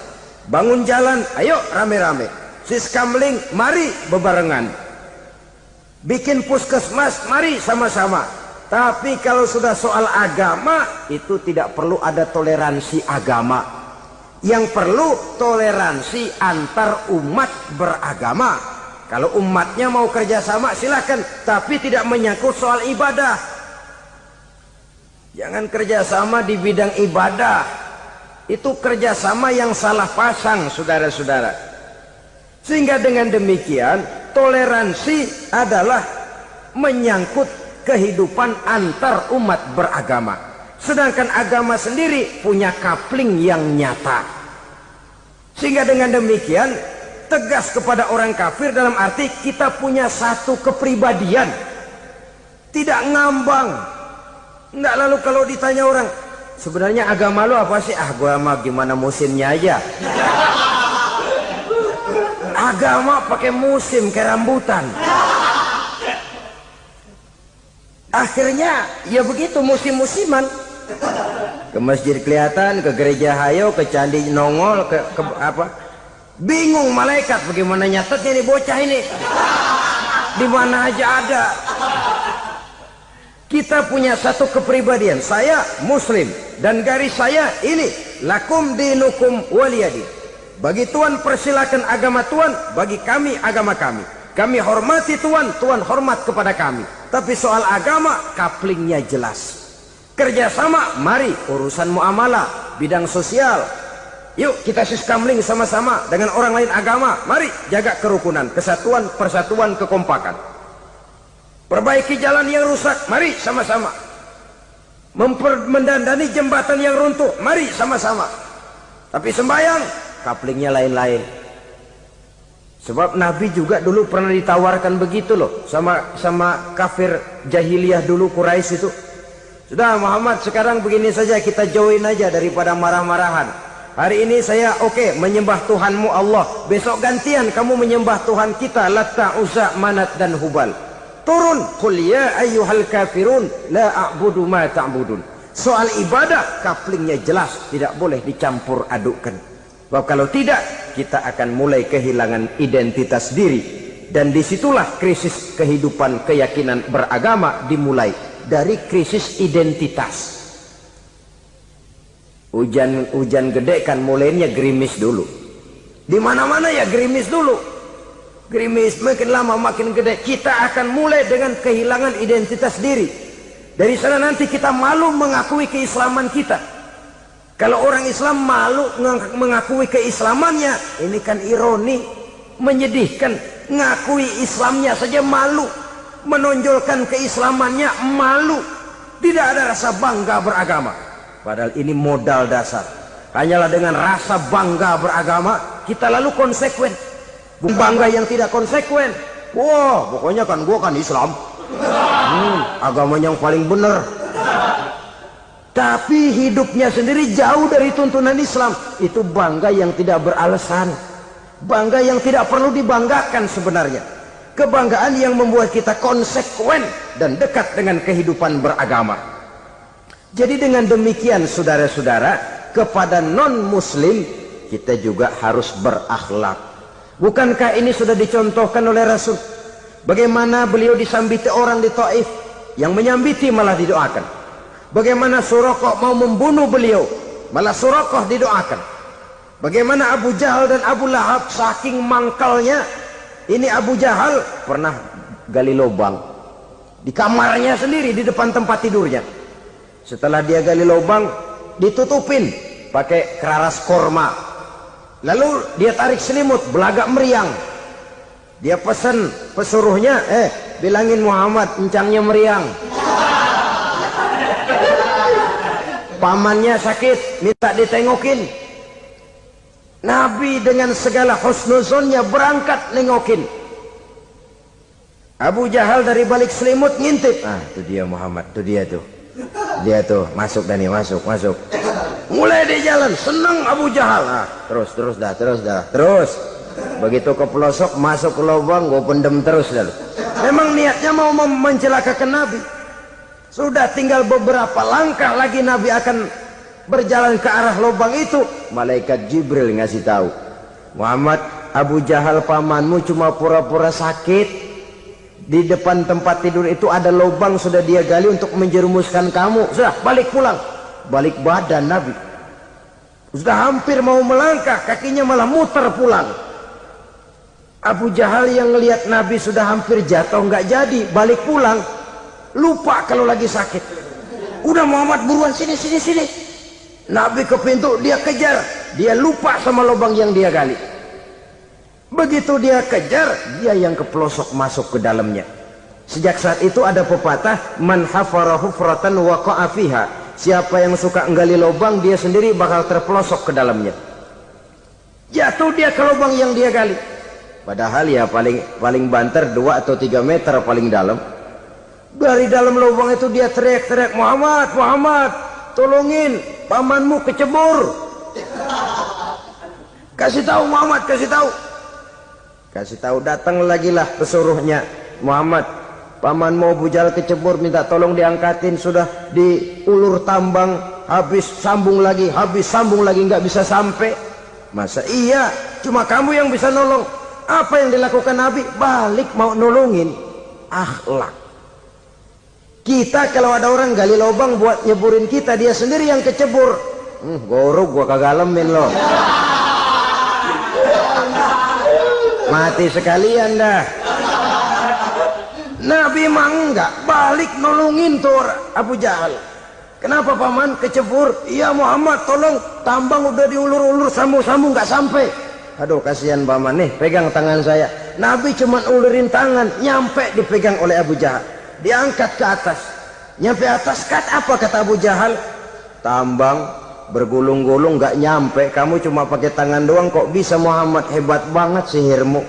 Bangun jalan, ayo rame-rame. Siskamling, mari bebarengan. Bikin puskesmas, mari sama-sama. Tapi kalau sudah soal agama, itu tidak perlu ada toleransi agama. Yang perlu toleransi antar umat beragama. Kalau umatnya mau kerjasama silakan, tapi tidak menyangkut soal ibadah. Jangan kerjasama di bidang ibadah. Itu kerjasama yang salah pasang, saudara-saudara. Sehingga dengan demikian toleransi adalah menyangkut kehidupan antar umat beragama. Sedangkan agama sendiri punya kapling yang nyata. Sehingga dengan demikian tegas kepada orang kafir dalam arti kita punya satu kepribadian. Tidak ngambang. Enggak lalu kalau ditanya orang, sebenarnya agama lu apa sih? Ah, gua mah gimana musimnya aja. Agama pakai musim kayak rambutan. Akhirnya ya begitu, musim-musiman. Ke masjid kelihatan, ke gereja hayo, ke candi nongol, ke apa? Bingung malaikat bagaimana nyatetnya nih bocah ini. Di mana aja ada. Kita punya satu kepribadian, saya muslim dan garis saya ini, lakum dinukum waliyadin. Bagi Tuhan persilakan agama Tuhan, bagi kami agama kami. Kami hormati Tuhan, Tuhan hormat kepada kami. Tapi soal agama, kaplingnya jelas. Kerjasama, mari urusan muamalah, bidang sosial. Yuk kita siskamling sama-sama dengan orang lain agama. Mari jaga kerukunan, kesatuan, persatuan, kekompakan. Perbaiki jalan yang rusak, mari sama-sama. Mendandani jembatan yang runtuh, mari sama-sama. Tapi sembahyang, kaplingnya lain-lain. Sebab Nabi juga dulu pernah ditawarkan begitu loh, sama kafir jahiliyah dulu, Quraisy itu. Sudah Muhammad, sekarang begini saja, kita join aja daripada marah-marahan. Hari ini saya oke, menyembah Tuhanmu Allah. Besok gantian kamu menyembah Tuhan kita, Latta, Uzza, Manat dan Hubal. Turun, qul ya ayyuhal kafirun la a'budu ma ta'budun. Soal ibadah kaplingnya jelas, tidak boleh dicampur adukkan. Sebab kalau tidak, kita akan mulai kehilangan identitas diri, dan disitulah krisis kehidupan keyakinan beragama dimulai dari krisis identitas. Hujan gede kan mulainya gerimis dulu. Di mana-mana ya gerimis dulu. Gerimis makin lama makin gede, kita akan mulai dengan kehilangan identitas diri. Dari sana nanti kita malu mengakui keislaman kita. Kalau orang Islam malu mengakui keislamannya, ini kan ironi, menyedihkan. Ngakui Islamnya saja malu, menonjolkan keislamannya malu, tidak ada rasa bangga beragama. Padahal ini modal dasar. Hanyalah dengan rasa bangga beragama kita lalu konsekuen. Bukan bangga yang tidak konsekuen. Wah, pokoknya kan gua kan Islam, agama yang paling benar. Tapi hidupnya sendiri jauh dari tuntunan Islam. Itu bangga yang tidak beralasan, bangga yang tidak perlu dibanggakan sebenarnya. Kebanggaan yang membuat kita konsekuen dan dekat dengan kehidupan beragama. Jadi dengan demikian saudara-saudara, kepada non-muslim kita juga harus berakhlak. Bukankah ini sudah dicontohkan oleh Rasul? Bagaimana beliau disambiti orang di Taif, yang menyambiti malah didoakan. Bagaimana Suraqah mau membunuh beliau, malah Suraqah didoakan. Bagaimana Abu Jahal dan Abu Lahab saking mangkalnya. Ini Abu Jahal pernah gali lubang di kamarnya sendiri, di depan tempat tidurnya. Setelah dia gali lubang, ditutupin pakai keraras korma. Lalu dia tarik selimut, belagak meriang. Dia pesan pesuruhnya, bilangin Muhammad encangnya meriang. Pamannya sakit, minta ditengokin. Nabi dengan segala husnuzonnya berangkat nengokin. Abu Jahal dari balik selimut ngintip. Ah, itu dia Muhammad, itu dia tuh. Dia tuh, masuk Dani, masuk. Mulai dia jalan, senang Abu Jahal. Ah, terus. Begitu ke pelosok, masuk ke lubang, gue pendem terus dah. Memang niatnya mau mencelakakan Nabi. Sudah tinggal beberapa langkah lagi Nabi akan berjalan ke arah lubang itu. Malaikat Jibril ngasih tahu, Muhammad, Abu Jahal pamanmu cuma pura-pura sakit. Di depan tempat tidur itu ada lubang sudah dia gali untuk menjerumuskan kamu. Sudah, balik pulang. Balik badan Nabi. Sudah hampir mau melangkah, kakinya malah muter pulang. Abu Jahal yang ngelihat Nabi sudah hampir jatuh, nggak jadi, balik pulang. Lupa kalau lagi sakit. Udah Muhammad buruan sini. Nabi ke pintu, dia kejar. Dia lupa sama lubang yang dia gali. Begitu dia kejar, dia yang ke pelosok masuk ke dalamnya. Sejak saat itu ada pepatah, man hafara hufratan waqa'a fiha. Siapa yang suka nggali lubang, dia sendiri bakal terpelosok ke dalamnya. Jatuh dia ke lubang yang dia gali. Padahal ya paling banter 2 atau 3 meter paling dalam. Dari dalam lubang itu dia teriak-teriak, Muhammad, tolongin pamanmu kecebur. Kasih tahu Muhammad, kasih tahu. Kasih tahu, datang lagi lah pesuruhnya. Muhammad, pamanmu Abu Jahal kecebur, minta tolong diangkatin. Sudah diulur tambang, habis sambung lagi, nggak bisa sampai. Masa iya, cuma kamu yang bisa nolong. Apa yang dilakukan Nabi? Balik mau nolongin. Akhlak. Kita kalau ada orang gali lubang buat nyeburin kita, dia sendiri yang kecebur. Gorok gua kagak lemin loh. Mati sekalian dah. Nabi mah enggak, balik nolongin tuh Abu Jahal. Kenapa paman kecebur? Iya Muhammad, tolong, tambang udah diulur-ulur, sambung-sambung nggak sampai. Aduh kasihan paman, nih pegang tangan saya. Nabi cuma ulurin tangan, nyampe dipegang oleh Abu Jahal, diangkat ke atas. Nyampe atas, apa kata Abu Jahal? Tambang bergulung-gulung nggak nyampe, kamu cuma pakai tangan doang kok bisa Muhammad, hebat banget sihirmu.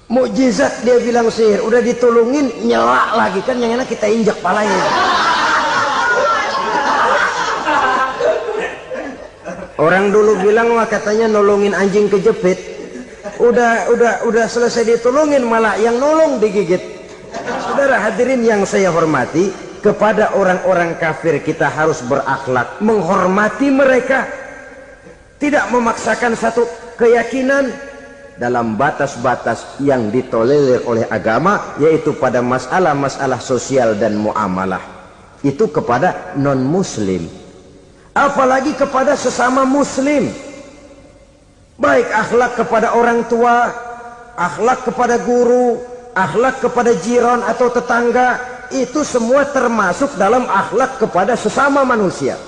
Mukjizat dia bilang sihir, udah ditolongin nyelak lagi, kan yang enak kita injak palanya. Orang dulu bilang wah katanya nolongin anjing kejepit. Udah selesai ditolongin malah yang nolong digigit. Saudara hadirin yang saya hormati, kepada orang-orang kafir kita harus berakhlak, menghormati mereka, tidak memaksakan satu keyakinan dalam batas-batas yang ditolerir oleh agama, yaitu pada masalah-masalah sosial dan muamalah. Itu kepada non-muslim. Apalagi kepada sesama muslim. Baik akhlak kepada orang tua, akhlak kepada guru, akhlak kepada jiran atau tetangga, itu semua termasuk dalam akhlak kepada sesama manusia.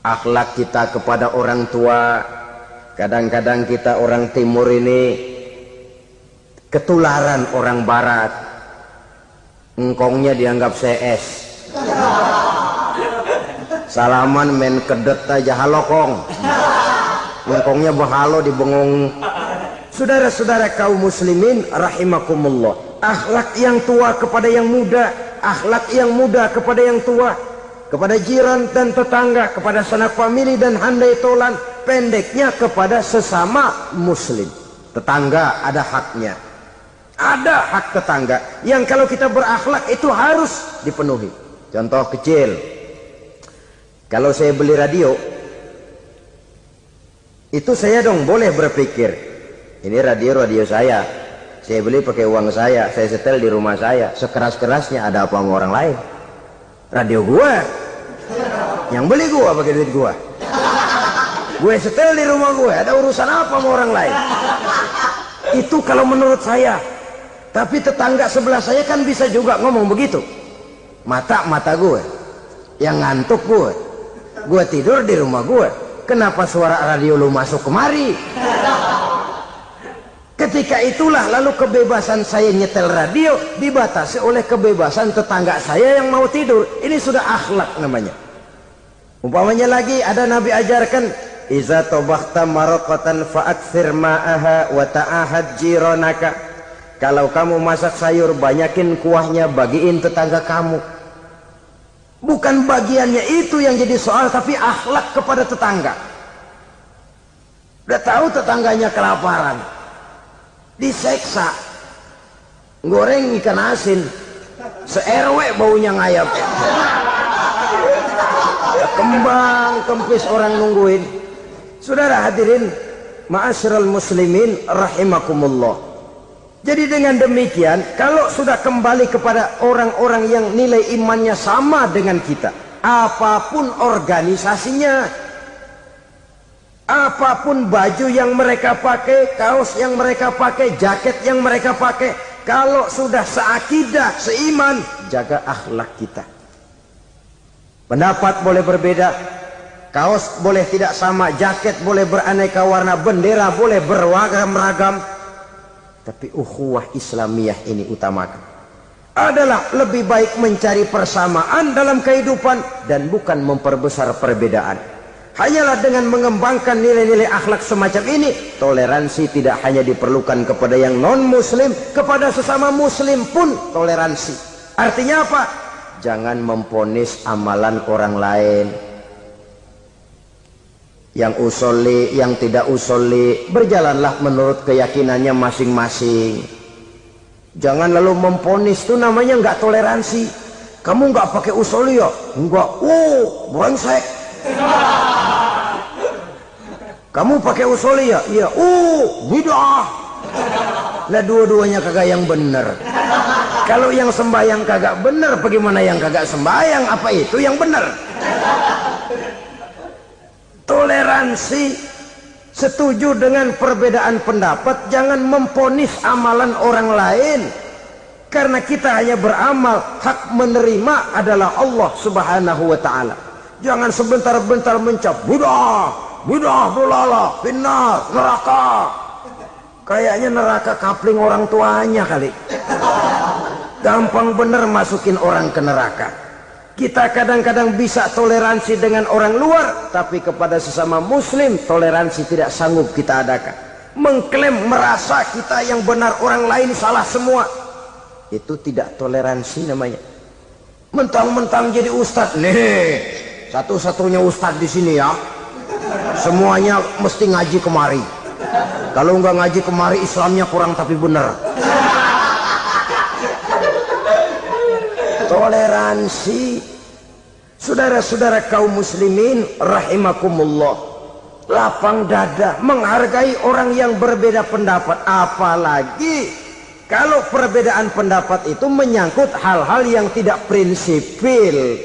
Akhlak kita kepada orang tua, kadang-kadang kita orang timur ini ketularan orang barat. Engkongnya dianggap CS. Salaman main kedet aja halokong. Engkongnya bahalo dibengong. Saudara-saudara kaum muslimin rahimakumullah, akhlak yang tua kepada yang muda, akhlak yang muda kepada yang tua, kepada jiran dan tetangga, kepada sanak famili dan handai tolan, pendeknya kepada sesama muslim. Tetangga ada haknya, ada hak tetangga yang kalau kita berakhlak itu harus dipenuhi. Contoh kecil, kalau saya beli radio, itu saya dong boleh berpikir, ini radio saya beli pakai uang saya setel di rumah saya, sekeras-kerasnya ada apa sama orang lain? Radio gua, yang beli gua pakai duit gua, gue setel di rumah gue, ada urusan apa sama orang lain? Itu kalau menurut saya. Tapi tetangga sebelah saya kan bisa juga ngomong begitu. Mata gue, yang ngantuk gue tidur di rumah gue, kenapa suara radio lu masuk kemari? Ketika itulah lalu kebebasan saya nyetel radio dibatasi oleh kebebasan tetangga saya yang mau tidur. Ini sudah akhlak namanya. Umpamanya lagi ada Nabi ajarkan, iza tobakhta maraqatan fa'akthir ma'aha wa ta'ahad jiranaka. Kalau kamu masak sayur, banyakin kuahnya, bagiin tetangga kamu. Bukan bagiannya itu yang jadi soal, tapi akhlak kepada tetangga. Udah tahu tetangganya kelaparan, diseksa, goreng ikan asin, se-RW baunya ngayap, kembang kempis orang nungguin. Saudara hadirin ma'asyiral muslimin rahimakumullah. Jadi dengan demikian, kalau sudah kembali kepada orang-orang yang nilai imannya sama dengan kita, apapun organisasinya, apapun baju yang mereka pakai, kaos yang mereka pakai, jaket yang mereka pakai, kalau sudah seakidah, seiman, jaga akhlak kita. Pendapat boleh berbeda, kaos boleh tidak sama, jaket boleh beraneka warna, bendera boleh beragam-ragam, tapi ukhuwah Islamiyah ini utamakan. Adalah lebih baik mencari persamaan dalam kehidupan dan bukan memperbesar perbedaan. Hanyalah dengan mengembangkan nilai-nilai akhlak semacam ini, toleransi tidak hanya diperlukan kepada yang non-muslim, kepada sesama muslim pun toleransi. Artinya apa? jangan memponis amalan orang lain. Yang usolli, yang tidak usolli, berjalanlah menurut keyakinannya masing-masing. Jangan lalu memponis, itu namanya nggak toleransi. Kamu nggak pakai usolli ya? Enggak. Brengsek. Kamu pakai usolli ya? Iya. Bid'ah. Lah dua-duanya kagak yang bener. Kalau yang sembahyang kagak bener, bagaimana yang kagak sembahyang? Apa itu yang bener? Toleransi, setuju dengan perbedaan pendapat, jangan memponis amalan orang lain. Karena kita hanya beramal, hak menerima adalah Allah Subhanahu wa ta'ala. Jangan sebentar-bentar mencap bid'ah, dolalah, finnar, neraka. Kayaknya neraka kapling orang tuanya kali. Gampang bener masukin orang ke neraka. Kita kadang-kadang bisa toleransi dengan orang luar, tapi kepada sesama muslim toleransi tidak sanggup kita adakan. Mengklaim merasa kita yang benar, orang lain salah semua, itu tidak toleransi namanya. Mentang-mentang jadi ustadz, nih satu-satunya ustadz di sini ya, semuanya mesti ngaji kemari. Kalau nggak ngaji kemari Islamnya kurang tapi benar. Toleransi, saudara-saudara kaum muslimin rahimakumullah, lapang dada menghargai orang yang berbeda pendapat. Apalagi kalau perbedaan pendapat itu menyangkut hal-hal yang tidak prinsipil,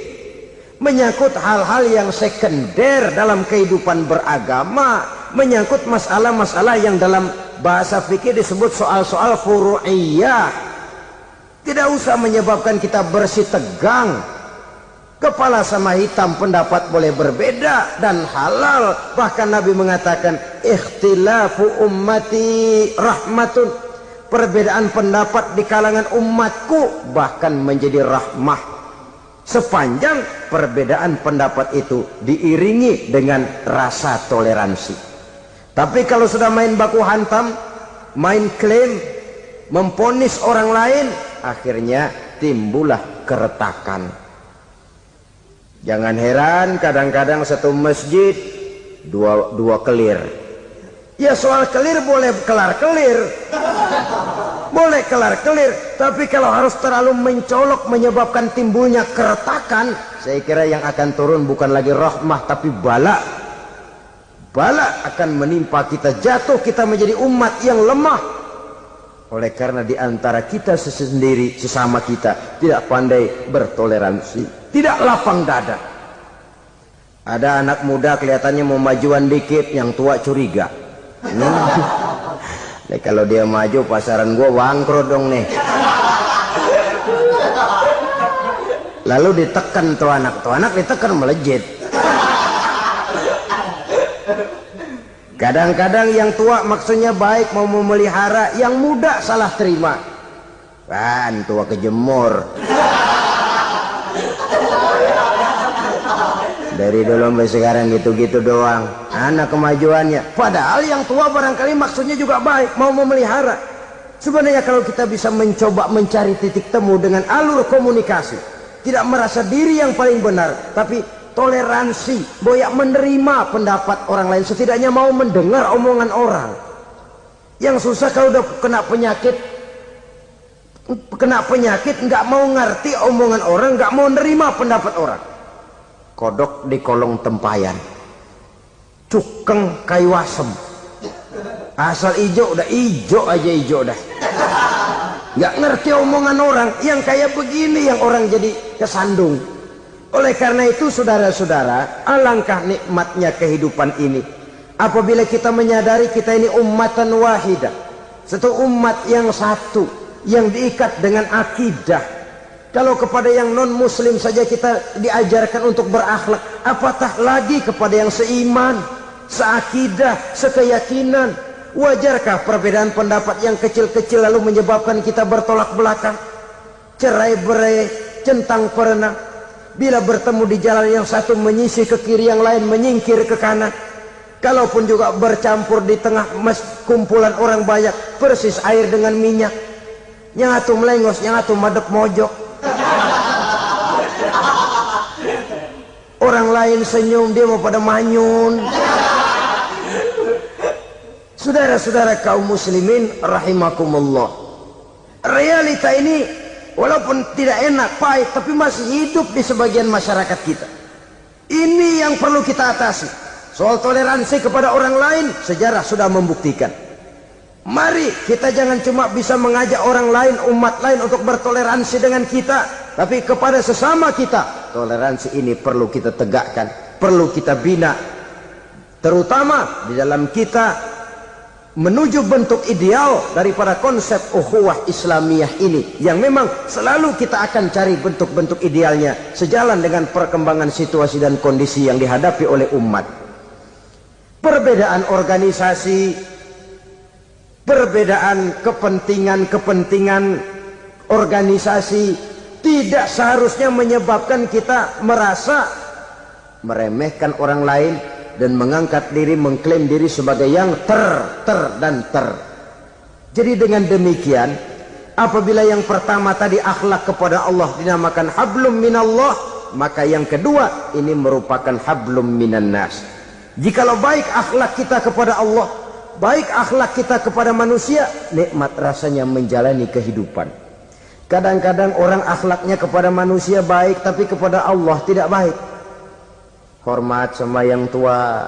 menyangkut hal-hal yang sekunder dalam kehidupan beragama, menyangkut masalah-masalah yang dalam bahasa fikih disebut soal-soal furu'iyah. Tidak usah menyebabkan kita bersih tegang. Kepala sama hitam pendapat boleh berbeda dan halal. Bahkan Nabi mengatakan ikhtilafu ummati rahmatun. Perbedaan pendapat di kalangan umatku bahkan menjadi rahmah, sepanjang perbedaan pendapat itu diiringi dengan rasa toleransi. Tapi kalau sudah main baku hantam, main klaim, memponis orang lain, akhirnya timbullah keretakan. Jangan heran kadang-kadang satu masjid dua kelir. Ya soal kelir boleh kelar-kelir, boleh kelar-kelir, tapi kalau harus terlalu mencolok menyebabkan timbulnya keretakan, saya kira yang akan turun bukan lagi rahmah tapi bala. Bala akan menimpa kita, jatuh kita menjadi umat yang lemah. Oleh karena di antara kita sendiri, sesama kita tidak pandai bertoleransi, tidak lapang dada. Ada anak muda kelihatannya mau majuan dikit, yang tua curiga. Nih, kalau dia maju pasaran gua bangkrut dong nih. Lalu ditekan tuh anak ditekan melejit. Kadang-kadang yang tua maksudnya baik, mau memelihara, yang muda salah terima. Kan tua kejemur. Dari dulu sampai sekarang gitu-gitu doang, anak kemajuannya. Padahal yang tua barangkali maksudnya juga baik, mau memelihara. Sebenarnya kalau kita bisa mencoba mencari titik temu dengan alur komunikasi, tidak merasa diri yang paling benar, tapi toleransi, boyak menerima pendapat orang lain, setidaknya mau mendengar omongan orang. Yang susah kalau udah kena penyakit, nggak mau ngerti omongan orang, nggak mau nerima pendapat orang. Kodok di kolong tempayan, cukeng kayu asem, asal ijo udah ijo aja, ijo dah. Nggak ngerti omongan orang, yang kayak begini yang orang jadi kesandung. Oleh karena itu saudara-saudara, alangkah nikmatnya kehidupan ini apabila kita menyadari kita ini ummatan wahidah, satu umat yang satu, yang diikat dengan akidah. Kalau kepada yang non muslim saja kita diajarkan untuk berakhlak, apatah lagi kepada yang seiman, seakidah, sekeyakinan. Wajarkah perbedaan pendapat yang kecil-kecil lalu menyebabkan kita bertolak belakang, cerai-berai, centang perenang? Bila bertemu di jalan yang satu menyisih ke kiri, yang lain menyingkir ke kanan. Kalaupun juga bercampur di tengah kumpulan orang banyak, persis air dengan minyak. Yang atu melengos, yang atu madep mojok. Orang lain senyum, dia mau pada manyun. Saudara-saudara kaum muslimin rahimakumullah, realita ini walaupun tidak enak, pahit, tapi masih hidup di sebagian masyarakat kita. Ini yang perlu kita atasi. Soal toleransi kepada orang lain, sejarah sudah membuktikan. Mari kita jangan cuma bisa mengajak orang lain, umat lain untuk bertoleransi dengan kita, tapi kepada sesama kita. Toleransi ini perlu kita tegakkan, perlu kita bina, terutama di dalam kita menuju bentuk ideal daripada konsep ukhuwah Islamiyah ini, yang memang selalu kita akan cari bentuk-bentuk idealnya sejalan dengan perkembangan situasi dan kondisi yang dihadapi oleh umat. Perbedaan organisasi, perbedaan kepentingan organisasi tidak seharusnya menyebabkan kita merasa meremehkan orang lain dan mengangkat diri, mengklaim diri sebagai yang ter. Jadi dengan demikian, apabila yang pertama tadi akhlak kepada Allah dinamakan hablum minallah, maka yang kedua ini merupakan hablum minan nas. Jikalau baik akhlak kita kepada Allah, baik akhlak kita kepada manusia, nikmat rasanya menjalani kehidupan. Kadang-kadang orang akhlaknya kepada manusia baik, tapi kepada Allah tidak baik. Hormat sama yang tua,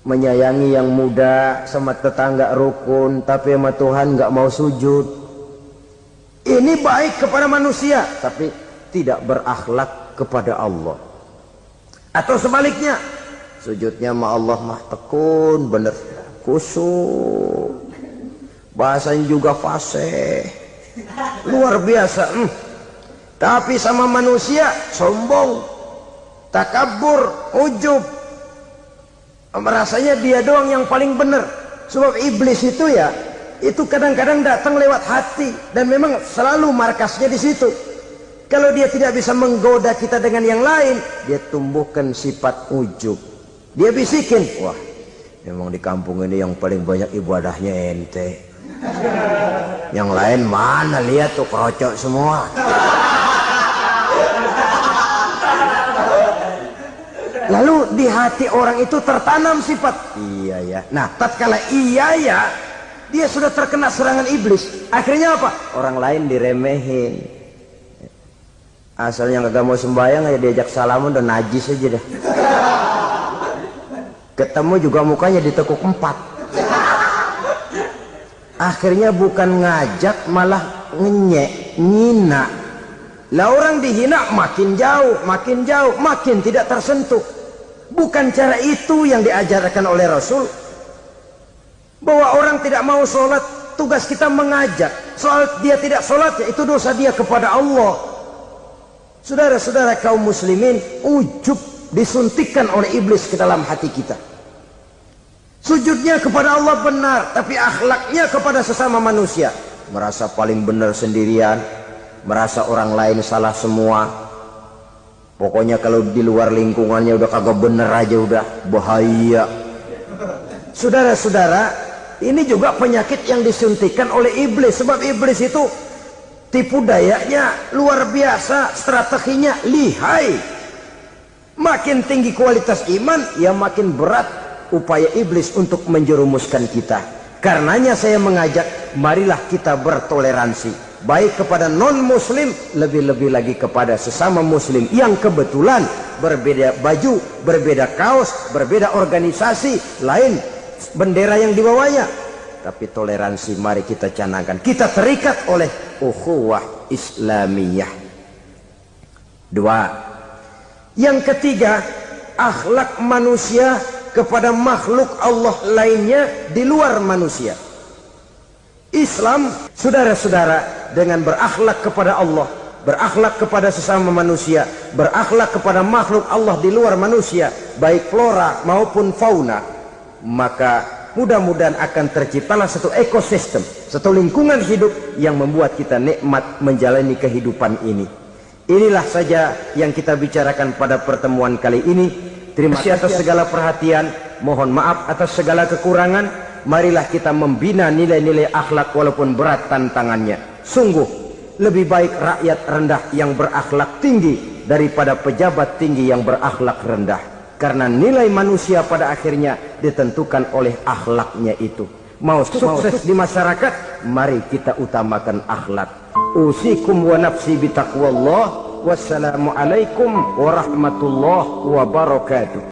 menyayangi yang muda, sama tetangga rukun, tapi sama Tuhan nggak mau sujud. Ini baik kepada manusia, tapi tidak berakhlak kepada Allah. Atau sebaliknya, sujudnya sama Allah mah tekun, bener, khusyuk, bahasanya juga fasih, luar biasa. Tapi sama manusia sombong, takabur, ujub, merasanya dia doang yang paling benar. Sebab iblis itu ya, itu kadang-kadang datang lewat hati, dan memang selalu markasnya di situ. Kalau dia tidak bisa menggoda kita dengan yang lain, dia tumbuhkan sifat ujub. Dia bisikin, wah memang di kampung ini yang paling banyak ibadahnya ente, yang lain mana, lihat tuh kerocok semua. Lalu di hati orang itu tertanam sifat iya ya. Nah, tatkala iya ya, dia sudah terkena serangan iblis. Akhirnya apa? Orang lain diremehin. Asalnya kagak mau sembahyang, ya diajak salaman udah najis aja dah. Ketemu juga mukanya ditekuk 4. Akhirnya bukan ngajak, malah ngenyek, ngina. Lah orang dihina makin jauh, makin tidak tersentuh. Bukan cara itu yang diajarkan oleh Rasul. Bahwa orang tidak mau sholat, tugas kita mengajak. Soal dia tidak sholat, ya itu dosa dia kepada Allah. Saudara-saudara kaum muslimin, ujub disuntikkan oleh iblis ke dalam hati kita. Sujudnya kepada Allah benar, tapi akhlaknya kepada sesama manusia merasa paling benar sendirian, merasa orang lain salah semua. Pokoknya kalau di luar lingkungannya udah kagak bener aja, udah bahaya. Saudara-saudara, ini juga penyakit yang disuntikan oleh iblis. Sebab iblis itu tipu dayanya luar biasa, strateginya lihai. Makin tinggi kualitas iman, ya makin berat upaya iblis untuk menjerumuskan kita. Karenanya saya mengajak, marilah kita bertoleransi, baik kepada non-muslim, lebih-lebih lagi kepada sesama muslim yang kebetulan berbeda baju, berbeda kaos, berbeda organisasi, lain bendera yang dibawanya. Tapi toleransi mari kita canangkan. Kita terikat oleh ukhuwah Islamiyah. 2. Yang ketiga, akhlak manusia kepada makhluk Allah lainnya di luar manusia. Islam, saudara-saudara, dengan berakhlak kepada Allah, berakhlak kepada sesama manusia, berakhlak kepada makhluk Allah di luar manusia, baik flora maupun fauna, maka mudah-mudahan akan terciptalah satu ekosistem, satu lingkungan hidup yang membuat kita nikmat menjalani kehidupan ini. Inilah saja yang kita bicarakan pada pertemuan kali ini. Terima kasih atas segala perhatian, mohon maaf atas segala kekurangan. Marilah kita membina nilai-nilai akhlak walaupun berat tantangannya. Sungguh lebih baik rakyat rendah yang berakhlak tinggi daripada pejabat tinggi yang berakhlak rendah. Karena nilai manusia pada akhirnya ditentukan oleh akhlaknya itu. Mau sukses di masyarakat, mari kita utamakan akhlak. Usikum wa nafsi bitaqwallah. Wassalamualaikum warahmatullahi wabarakatuh.